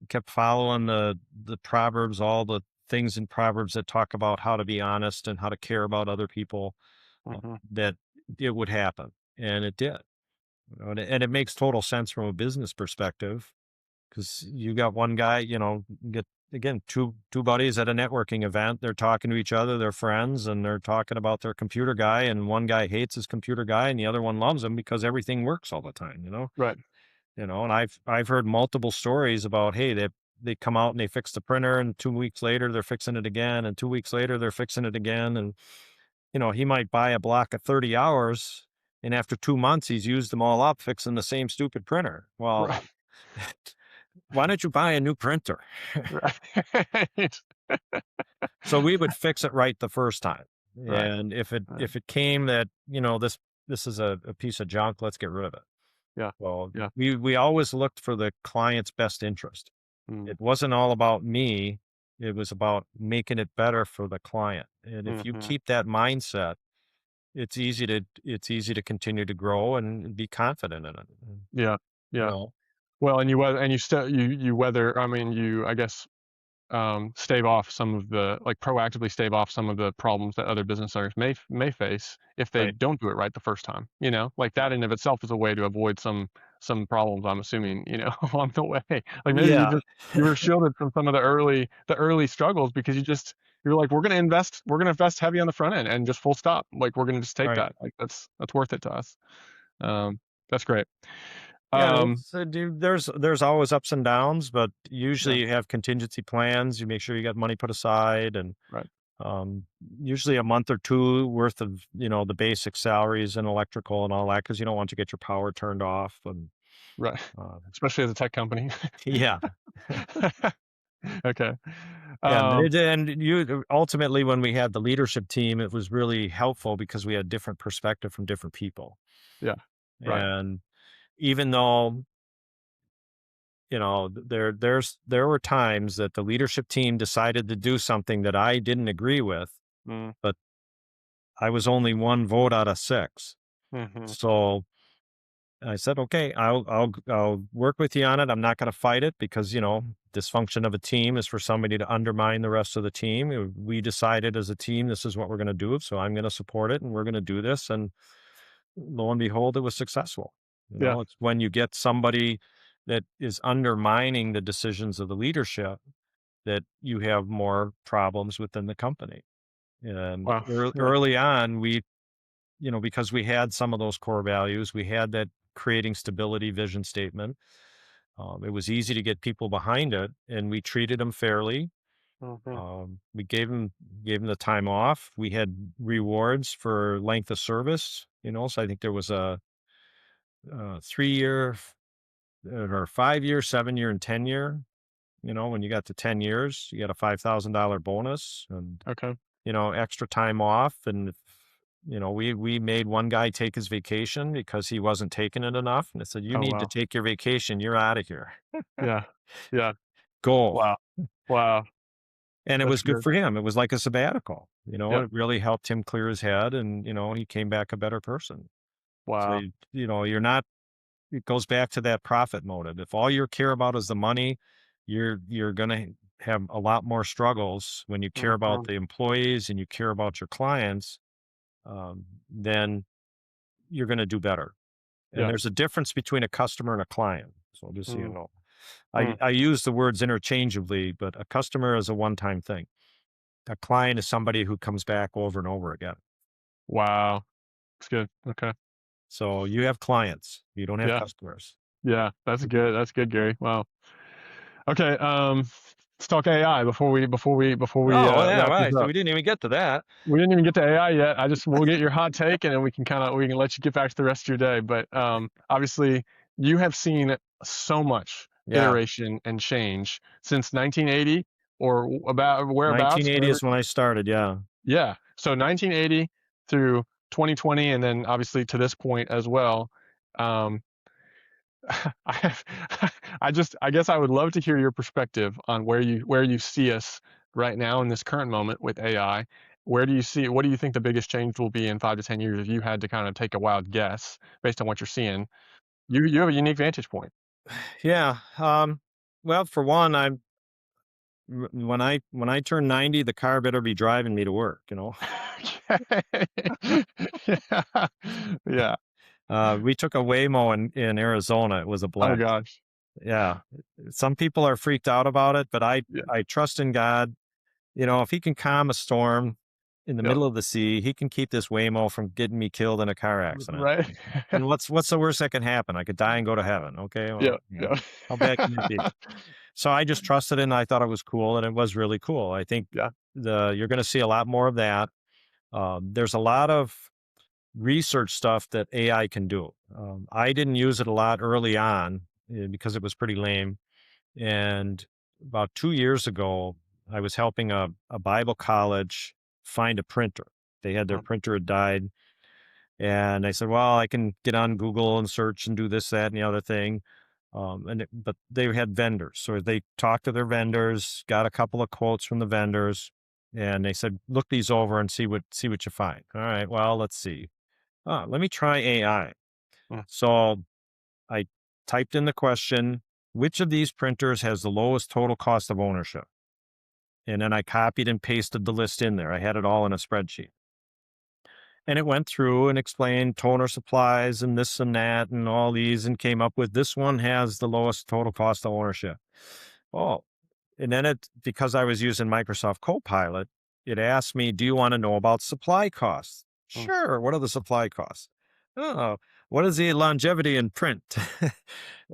kept following the proverbs, all the things in proverbs that talk about how to be honest and how to care about other people, hmm, that it would happen, and it did. And it makes total sense from a business perspective, because you got one guy, get again two buddies at a networking event. They're talking to each other, they're friends, and they're talking about their computer guy, and one guy hates his computer guy and the other one loves him because everything works all the time, right, and I've heard multiple stories about, hey, they come out and they fix the printer, and 2 weeks later they're fixing it again, and 2 weeks later they're fixing it again. And he might buy a block of 30 hours, and after 2 months he's used them all up fixing the same stupid printer. Well, right, why don't you buy a new printer? right, So we would fix it right the first time. right, And if it right, if it came that, this is a piece of junk, let's get rid of it. yeah, Well, yeah, we always looked for the client's best interest. mm, It wasn't all about me. It was about making it better for the client. And if you Mhm. keep that mindset, it's easy to continue to grow and be confident in it. Yeah. You Yeah. know, Well, and you weather and you still you weather I mean, you, I guess, stave off some of the like, proactively stave off some of the problems that other business owners may face if they right? don't do it right the first time, you know? Like, that in of itself is a way to avoid some problems, I'm assuming, you know, along the way. Like, maybe Yeah, you were shielded from some of the early struggles because you're like, we're gonna invest heavy on the front end and just full stop. Like, we're gonna just take right. that. Like, that's worth it to us. Um, that's great. Yeah, Um, it's dude, there's always ups and downs, but yeah, usually you have contingency plans. You make sure you got money put aside, and right, um, usually a month or two worth of the basic salaries and electrical and all that because you don't want to get your power turned off. And right. um, Especially as a tech company. yeah, Okay. yeah, and Um, you ultimately when we had the leadership team, it was really helpful because we had different perspective from different people, yeah, right. and even though there were times that the leadership team decided to do something that I didn't agree with, Mm, but I was only one vote out of six. mhm, So I said, okay, I'll work with you on it. I'm not going to fight it because, dysfunction of a team is for somebody to undermine the rest of the team. We decided as a team, this is what we're going to do. So I'm going to support it and we're going to do this. And lo and behold, it was successful. yeah, It's when you get somebody that is undermining the decisions of the leadership that you have more problems within the company. And wow, yeah, early on, because we had some of those core values, we had that creating stability vision statement. It was easy to get people behind it, and we treated them fairly. mhm, We gave them the time off. We had rewards for length of service. So I think there was a 3 year or 5 year, 7 year, and 10 year. When you got to 10 years, you got a $5,000 bonus and okay. extra time off. And we made one guy take his vacation because he wasn't taking it enough. And I said, "You Oh, need to wow. take your vacation. You're out of here. Yeah, yeah, Go." wow, wow, And it that's was good good. for him. It was like a sabbatical. Yep, It really helped him clear his head, and he came back a better person. So wow, you're not. It goes back to that profit motive. If all you care about is the money, you're gonna have a lot more struggles when you care about mhm, the employees and you care about your clients. Then you're going to do better. And yeah, there's a difference between a customer and a client. So just so you mm, know, I, mm, I use the words interchangeably, but a customer is a one-time thing. A client is somebody who comes back over and over again. wow, that's good, okay. So you have clients, you don't have Yeah, customers. yeah, that's good, Gary, wow. Okay, let's talk AI before we Oh yeah, wrap this right. So up. we didn't even get to that. We didn't even get to AI yet. We'll get your hot take, and then we can let you get back to the rest of your day. But obviously, you have seen so much Yeah, iteration and change since 1980 or about whereabouts, 1980 wherever. is when I started. Yeah, Yeah, so 1980 through 2020, and then obviously to this point as well. Um, I have, I guess I would love to hear your perspective on where you see us right now in this current moment with AI. What do you think the biggest change will be in 5 to 10 years if you had to kind of take a wild guess based on what you're seeing? You have a unique vantage point. yeah. Well, for one, when I turn 90, the car better be driving me to work. Okay. Yeah. Yeah. We took a Waymo in Arizona. It was a Oh blast. gosh. Yeah. Some people are freaked out about it, but I Yeah. I trust in God. If he can calm a storm in the Yep. middle of the sea, he can keep this Waymo from getting me killed in a car accident. Right. And what's the worst that can happen? I could die and go to heaven. Okay, Yeah. well, Yeah. how bad can it be? So I just trusted it and I thought it was cool, and it was really cool. I think Yeah. you're going to see a lot more of that. There's a lot of research stuff that AI can do. I didn't use it a lot early on because it was pretty lame. And about 2 years ago, I was helping a Bible college find a printer. They had their Mm, printer had died. And I said, well, I can get on Google and search and do this, that, and the other thing. But they had vendors, so they talked to their vendors, got a couple of quotes from the vendors, and they said, "Look these over and see what you find." All right, well, let's see. Let me try AI. Mm, So I typed in the question, "Which of these printers has the lowest total cost of ownership?" And then I copied and pasted the list in there. I had it all in a spreadsheet. And it went through and explained toner supplies and this and that and all these and came up with this one has the lowest total cost of ownership. Oh, and then because I was using Microsoft Copilot, it asked me, "Do you want to know about supply costs?" mm, Sure. What are the supply costs? Oh, what is the longevity in print?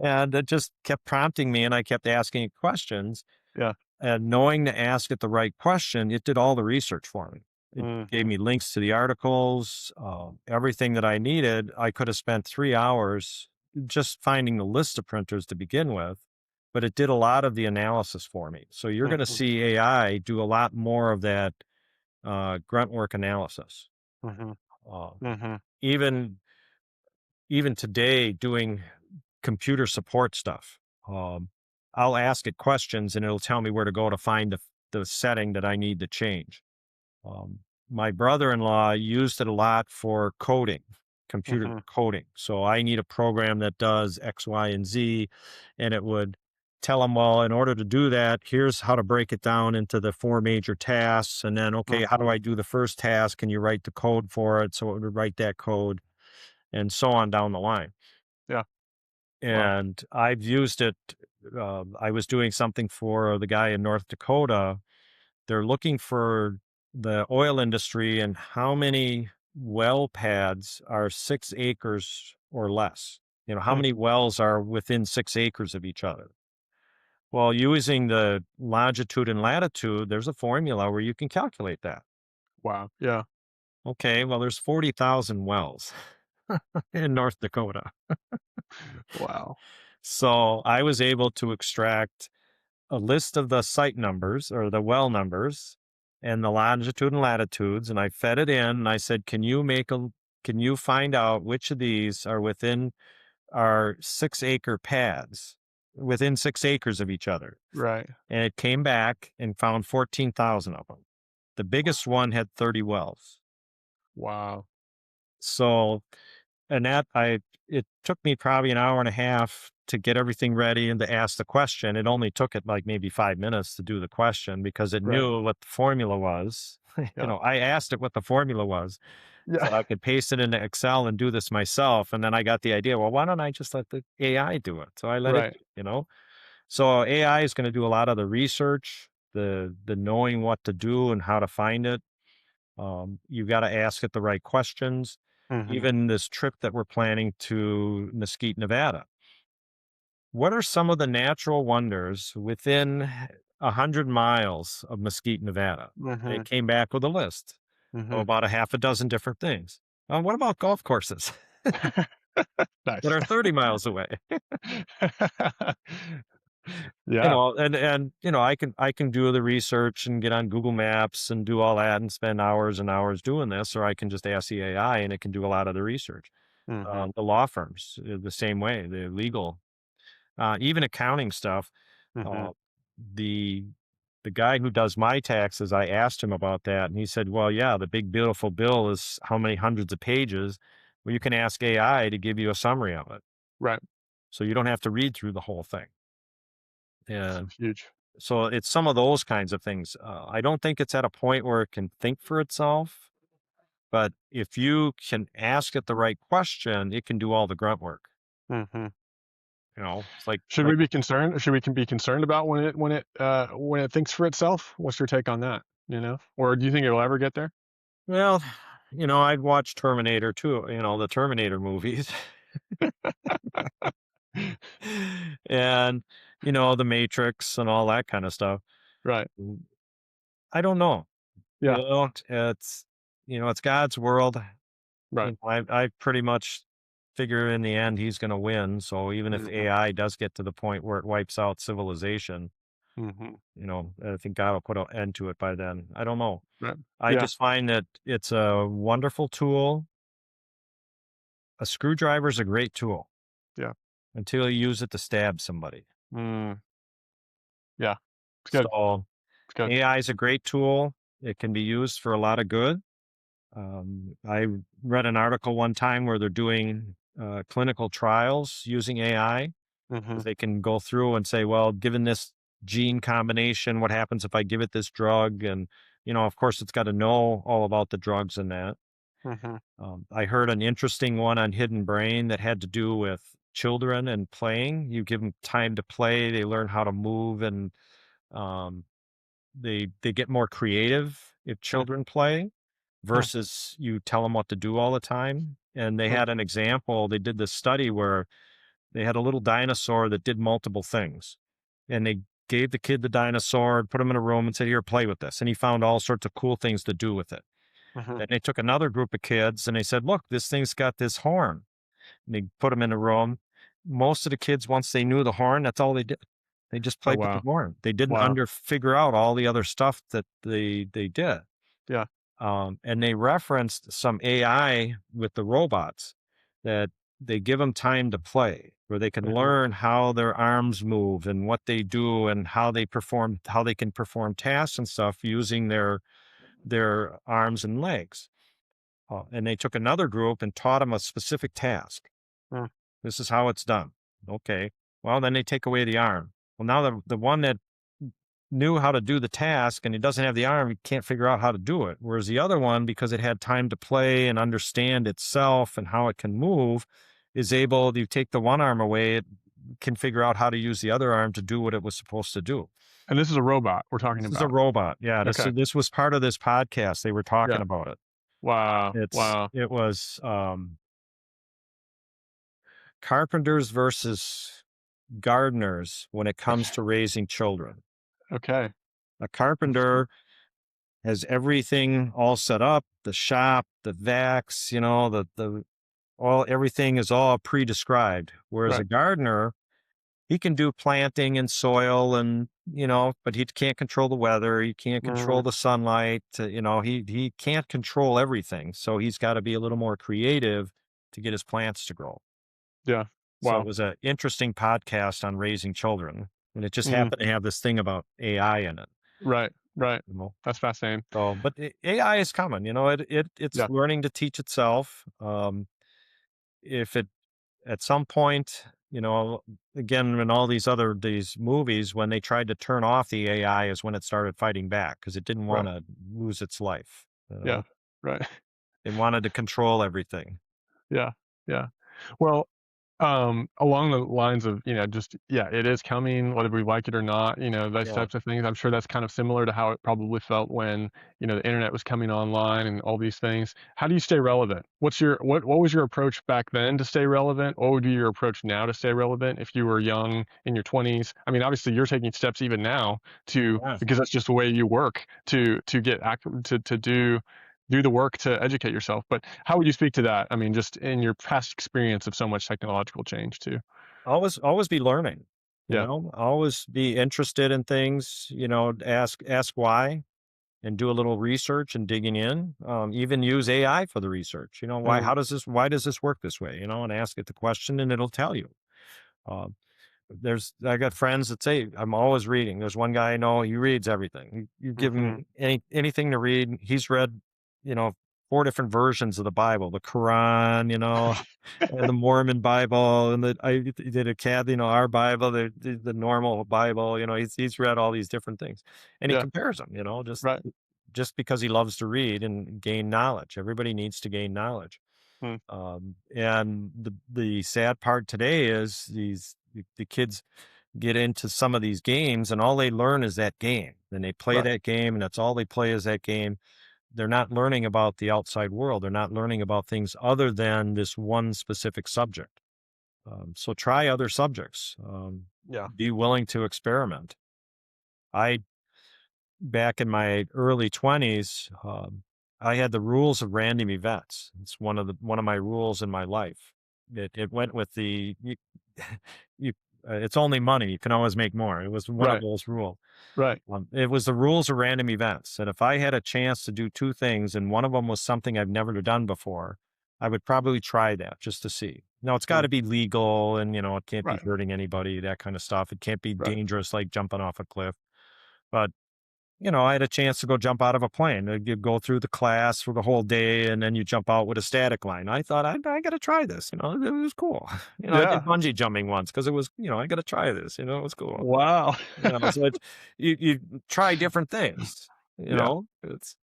And it just kept prompting me and I kept asking it questions. yeah. And knowing to ask it the right question, it did all the research for me. It gave Mhm, me links to the articles, everything that I needed. I could have spent 3 hours just finding the list of printers to begin with, but it did a lot of the analysis for me. So you're going to mhm, see AI do a lot more of that grunt work analysis. mhm, Uh, mhm. even even today, doing computer support stuff. Um, I'll ask it questions and it'll tell me where to go to find the setting that I need to change. Um, my brother-in-law used it a lot for coding, computer Mhm, coding. So I need a program that does X, Y, and Z, and it would tell him, well, in order to do that, here's how to break it down into the four major tasks. And then, okay, how do mhm. I do the first task? Can you write the code for it? So it would write that code and so on down the line. Yeah. Wow. And I've used it. I was doing something for the guy in North Dakota. They're looking for the oil industry and how many well pads are 6 acres or less. How Hmm. many wells are within 6 acres of each other? Well, using the longitude and latitude, there's a formula where you can calculate that. Wow. Yeah. Okay, well, there's 40,000 wells in North Dakota. Wow. So I was able to extract a list of the site numbers or the well numbers and the longitude and latitudes, and I fed it in and I said, can you find out which of these are within our 6 acre pads, within 6 acres of each other?" Right. And it came back and found 14,000 of them. The biggest one had 30 wells. Wow. So and that I it took me probably an hour and a half to get everything ready and to ask the question. It only took it like maybe 5 minutes to do the question because it Right. knew what the formula was. Yeah. I asked it what the formula was Yeah. so I could paste it into Excel and do this myself. And then I got the idea, well, why don't I just let the AI do it? So I let it, Right. So AI is going to do a lot of the research, the knowing what to do and how to find it. You got to ask it the right questions. Mhm. Even this trip that we're planning to Mesquite, Nevada. What are some of the natural wonders within 100 miles of Mesquite, Nevada? It Mhm. came back with a list of Mhm. about a half a dozen different things. What about golf courses that Nice. are 30 miles away? Yeah. I can do the research and get on Google Maps and do all that and spend hours and hours doing this, or I can just ask the AI and it can do a lot of the research. Mhm. The law firms, the same way, the legal, even accounting stuff. Mhm. Uh, the the guy who does my taxes, I asked him about that, and he said, "Well, yeah, the big beautiful bill is how many hundreds of pages. Well, you can ask AI to give you a summary of it, Right. so you don't have to read through the whole thing." So And huge. so it's some of those kinds of things. I don't think it's at a point where it can think for itself, but if you can ask it the right question, it can do all the grunt work. Mhm. It's like Should we be concerned? Should we can be concerned about when it thinks for itself? What's your take on that? Or do you think it'll ever get there? well, I'd watch Terminator too, the Terminator movies. And the Matrix and all that kind of stuff. Right. Mm, I don't know. Yeah. It's God's world. Right. I pretty much figure in the end he's going to win. So even if Mhm. AI does get to the point where it wipes out civilization, Mhm. I think God will put an end to it by then. I don't know. Right. I Yeah. just find that it's a wonderful tool. A screwdriver is a great tool. Yeah. until you use it to stab somebody. Mm, yeah. It's good. So It's good. AI is a great tool. It can be used for a lot of good. I read an article one time where they're doing clinical trials using AI. Mhm. They can go through and say, well, given this gene combination, what happens if I give it this drug? And, of course, it's got to know all about the drugs and that. Mhm. I heard an interesting one on hidden brain that had to do with children and playing. You give them time to play, they learn how to move, and um, they get more creative if Mm, children play mm, versus you tell them what to do all the time. And they mm, had an example. They did this study where they had a little dinosaur that did multiple things, and they gave the kid the dinosaur, put him in a room, and said, "Here, play with this." And he found all sorts of cool things to do with it. mhm. Then they took another group of kids and they said, "Look, this thing's got this horn." And they put them in a room. Most of the kids, once they knew the horn, that's all they did. They just Oh, played with the wow. horn. They didn't Wow. figure out all the other stuff that they did. Yeah. And they referenced some AI with the robots that they give them time to play, where they can Mhm. learn how their arms move and what they do and how they can perform tasks and stuff using their arms and legs. And they took another group and taught them a specific task. Mm, This is how it's done. Okay. Well, then they take away the arm. Well, now the one that knew how to do the task and he doesn't have the arm, he can't figure out how to do it. Whereas the other one, because it had time to play and understand itself and how it can move, is able to take the one arm away, it can figure out how to use the other arm to do what it was supposed to do. and this is a robot we're talking This is a about. robot. Yeah, Okay. this was part of this podcast. They were talking Yeah. about it. Wow. It's Wow. it was carpenters versus gardeners when it comes to raising children. Okay. A Interesting. carpenter has everything all set up, the shop, the vacs, the all everything is all pre-described. Whereas a Right. gardener, he can do planting and soil and, but he can't control the weather, he can't control Mm, the sunlight, he can't control everything. So he's got to be a little more creative to get his plants to grow. yeah. So it Wow. was an interesting podcast on raising children, and it just Mm, happened to have this thing about AI in it. right. Right. You know? That's fascinating. So, but AI is coming. It's Yeah. learning to teach itself. If it at some point, again, in all these movies, when they tried to turn off the AI, is when it started fighting back because it didn't want Right. to lose its life. Yeah. Right. It wanted to control everything. Yeah. Yeah. Well, along the lines of, just, yeah, it is coming, whether we like it or not, those Yeah, types of things. I'm sure that's kind of similar to how it probably felt when, the internet was coming online and all these things. How do you stay relevant? What was your approach back then to stay relevant? What would be your approach now to stay relevant if you were young in your 20s? I mean, obviously you're taking steps even now to, yeah. because that's just the way you work, to get to do the work to educate yourself. But how would you speak to that? I mean, just in your past experience of so much technological change too. Always be learning. Yeah. Always be interested in things. Ask why and do a little research and digging in. Even use AI for the research. Mm, Why does this work this way? And ask it the question and it'll tell you. Um, I got friends that say I'm always reading. There's one guy I know, he reads everything. You give mhm. him anything to read. He's read, you know, four different versions of the Bible, the Quran, and the Mormon Bible, and I did a cat, our Bible, the normal Bible. He's read all these different things, and he Yeah. compares them. Right. Just because he loves to read and gain knowledge. Everybody needs to gain knowledge. Mm, And the sad part today is the kids get into some of these games and all they learn is that game. And they play right. that game and that's all they play is that game. They're not learning about the outside world. They're not learning about things other than this one specific subject. So try other subjects. Yeah. Be willing to experiment. I back in my early 20s, I had the rules of random events. It's one of my rules in my life. It went with the you it's only money. You can always make more. It was one of Right. those rules. Right. It was the rules of random events. And if I had a chance to do two things and one of them was something I've never done before, I would probably try that just to see. Now it's got Mm, to be legal and, it can't be right. hurting anybody, that kind of stuff. It can't be Right. dangerous like jumping off a cliff. But, I had a chance to go jump out of a plane. You go through the class for the whole day and then you jump out with a static line. I thought, I got to try this. It was cool. I did Yeah. bungee jumping once because it was, I got to try this. It was cool. Wow. So you try different things, Yeah. it's,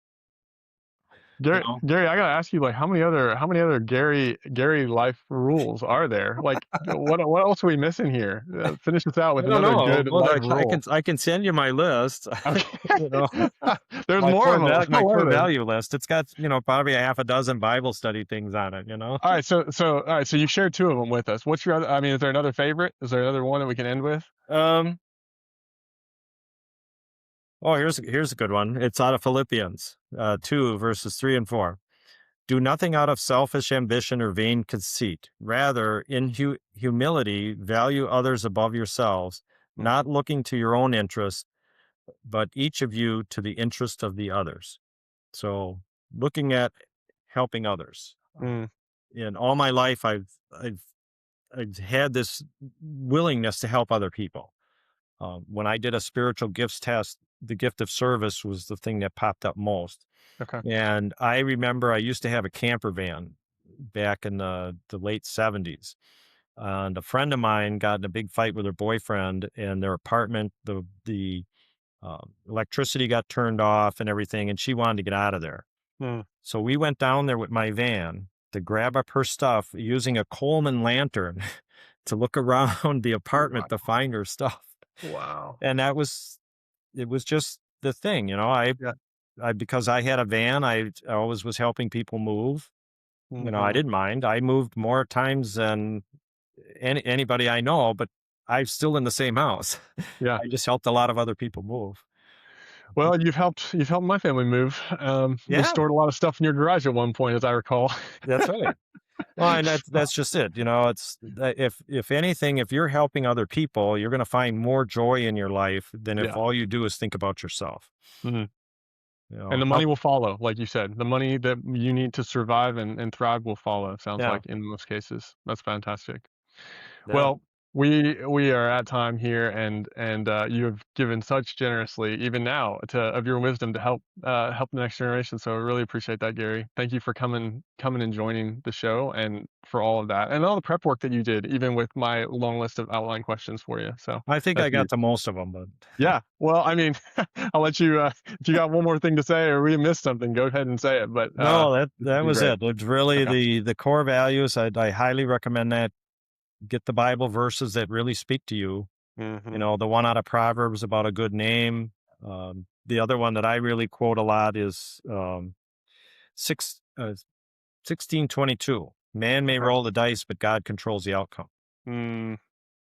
you Gary, know, Gary, I gotta ask you, like, how many other Gary life rules are there? Like, what else are we missing here? Finish us out I with don't another know. good Well, life I rule. can send you my list. Okay. you know, There's more of them. I my love core this. value list. It's got, probably a half a dozen Bible study things on it. All right, all right, so you shared two of them with us. What's your other? I mean, is there another favorite? Is there another one that we can end with? Um, oh, here's a good one. It's out of Philippians 2, verses 3 and 4. Do nothing out of selfish ambition or vain conceit. Rather, in humility, value others above yourselves, Mm, not looking to your own interest, but each of you to the interest of the others. So, looking at helping others. mm, In all my life, I've I've had this willingness to help other people. When I did a spiritual gifts test, the gift of service was the thing that popped up most. okay. And I remember I used to have a camper van back in the late 70s. And a friend of mine got in a big fight with her boyfriend, and their apartment, the electricity got turned off and everything, and she wanted to get out of there. Mm, So we went down there with my van to grab up her stuff using a Coleman lantern to look around the apartment to wow. find her stuff. Wow. And it was just the thing, Yeah. because I had a van, I always was helping people move. I Hmm. didn't mind. I moved more times than anybody I know, but I'm still in the same house. Yeah. I just helped a lot of other people move. Well, you've helped my family move. We Yeah, stored a lot of stuff in your garage at one point, as I recall. that's right. Well, and that's just it. It's if anything, if you're helping other people, you're going to find more joy in your life than if Yeah. all you do is think about yourself. Mhm. And the money will follow, like you said. The money that you need to survive and thrive will follow, sounds Yeah, like, in most cases. That's fantastic. yeah. Well, we are at time here, and you have given such generously, even now, to of your wisdom to help the next generation. So I really appreciate that, Gary. Thank you for coming and joining the show, and for all of that, and all the prep work that you did, even with my long list of outline questions for you. So I think that's I got huge. to most of them, but Yeah. Well, I mean, I'll let you. If you got one more thing to say, or we missed something, go ahead and say it. But no, this that has been was great. it. It's really Okay. the core values. I highly recommend that. Get the Bible verses that really speak to you. Hmm. The one out of Proverbs about a good name. The other one that I really quote a lot is 1622. Man may Okay. roll the dice, but God controls the outcome. Mm,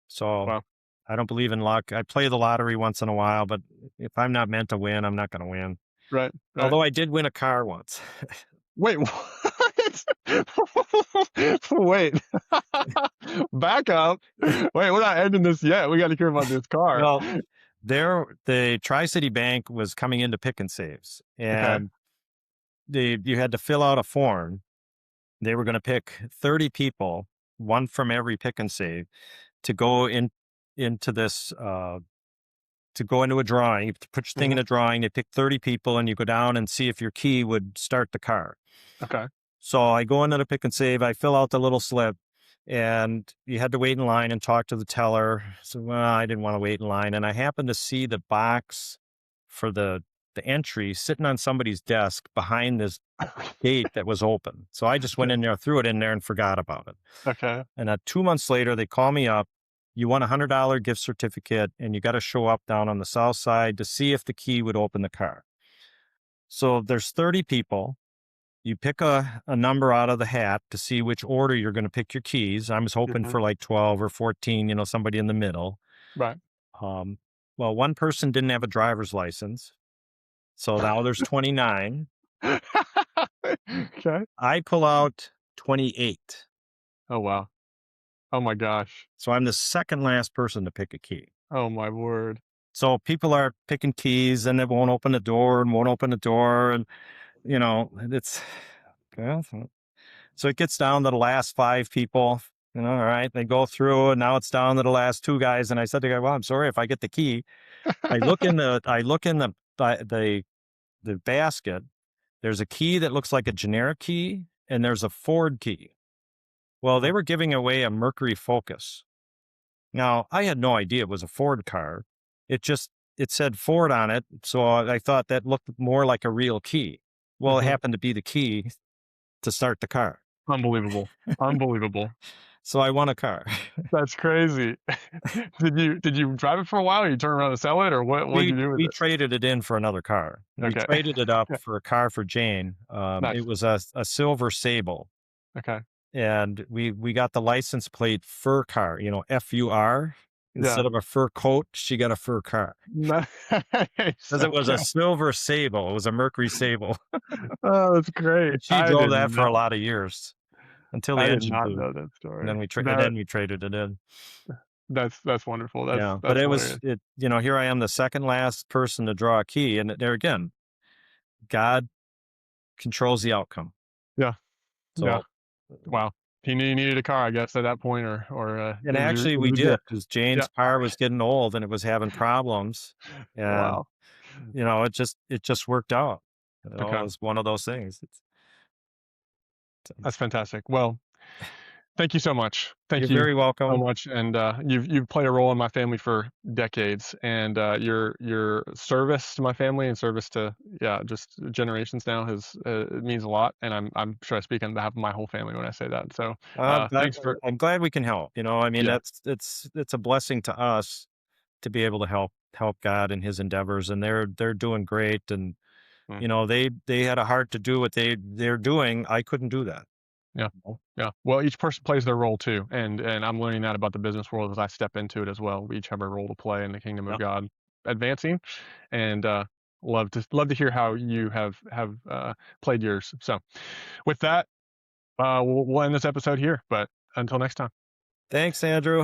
So wow. I don't believe in luck. I play the lottery once in a while, but if I'm not meant to win, I'm not going to win. Right. Right. Although I did win a car once. Wait, what? Wait. Back up. Wait, we're not ending this yet. We got to hear about this car. Well, the Tri City Bank was coming into pick and saves, Okay. and you had to fill out a form. They were going to pick 30 people, one from every pick and save, to go into this to go into a drawing. You put your thing in Hmm. a drawing. They pick 30 people, and you go down and see if your key would start the car. Okay. So I go into the pick and save. I fill out the little slip, and you had to wait in line and talk to the teller. So well, I didn't want to wait in line, and I happened to see the box for the entry sitting on somebody's desk behind this gate that was open. So I just went in there, threw it in there, and forgot about it. Okay. And 2 months later, they call me up. You won $100 gift certificate, and you got to show up down on the south side to see if the key would open the car. So there's 30 people. You pick a number out of the hat to see which order you're going to pick your keys. I was hoping Hmm. for like 12 or 14, somebody in the middle. Right. Um, well, one person didn't have a driver's license. So now there's 29. Okay. I pull out 28. Oh wow. Oh my gosh. So I'm the second last person to pick a key. Oh my word. So people are picking keys and it won't open the door and won't open the door. And, it's, yeah, so it gets down to the last five people. All right. They go through, and now it's down to the last two guys. And I said to the guy, "Well, I'm sorry if I get the key." I look in the basket. There's a key that looks like a generic key, and there's a Ford key. Well, they Oh, were giving away a Mercury Focus. Now, I had no idea it was a Ford car. It said Ford on it, so I thought that looked more like a real key. Well, it mhm. happened to be the key to start the car. Unbelievable. Unbelievable. So I won a car. That's crazy. Did you drive it for a while, or you turn around and sell it, or what'd We you do with we it? traded it in for another car. We Okay. traded it up Yeah, for a car for Jane. It nice. was a silver Sable, Okay. and we got the license plate fur car, FUR. Yeah. Instead of a fur coat, she got a fur car Nice. because it was a Okay. silver Sable. It was a Mercury Sable, Oh, that's great. and she drove that for a lot of years until the I did engine not blew, know that and story. then That we traded it in. that's wonderful. That's Yeah, but that's hilarious. here I am, the second last person to draw a key, and there again, God controls the outcome. Yeah. Yeah. So, Wow. He knew you needed a car, I guess, at that point, or and actually it we was a did, gift. because Yeah. Jane's car was getting old and it was having problems, and, Wow. it just worked out. It Okay. was one of those things. That's fantastic. Well, thank you so much. Thank You're you very so welcome. much, and you've played a role in my family for decades, and your service to my family and service to, yeah, just generations now has it means a lot, and I'm sure I speak on behalf of my whole family when I say that. So I'm glad thanks for, I'm glad we can help, I mean, yeah, it's a blessing to us to be able to help God in his endeavors, and they're doing great, and, mm, they had a heart to do what they're doing. I couldn't do that. yeah. Yeah. Well, each person plays their role too, and I'm learning that about the business world as I step into it as well. We each have a role to play in the kingdom of Yeah. God advancing, and love to hear how you have played yours. So, with that, we'll end this episode here. But until next time. Thanks, Andrew.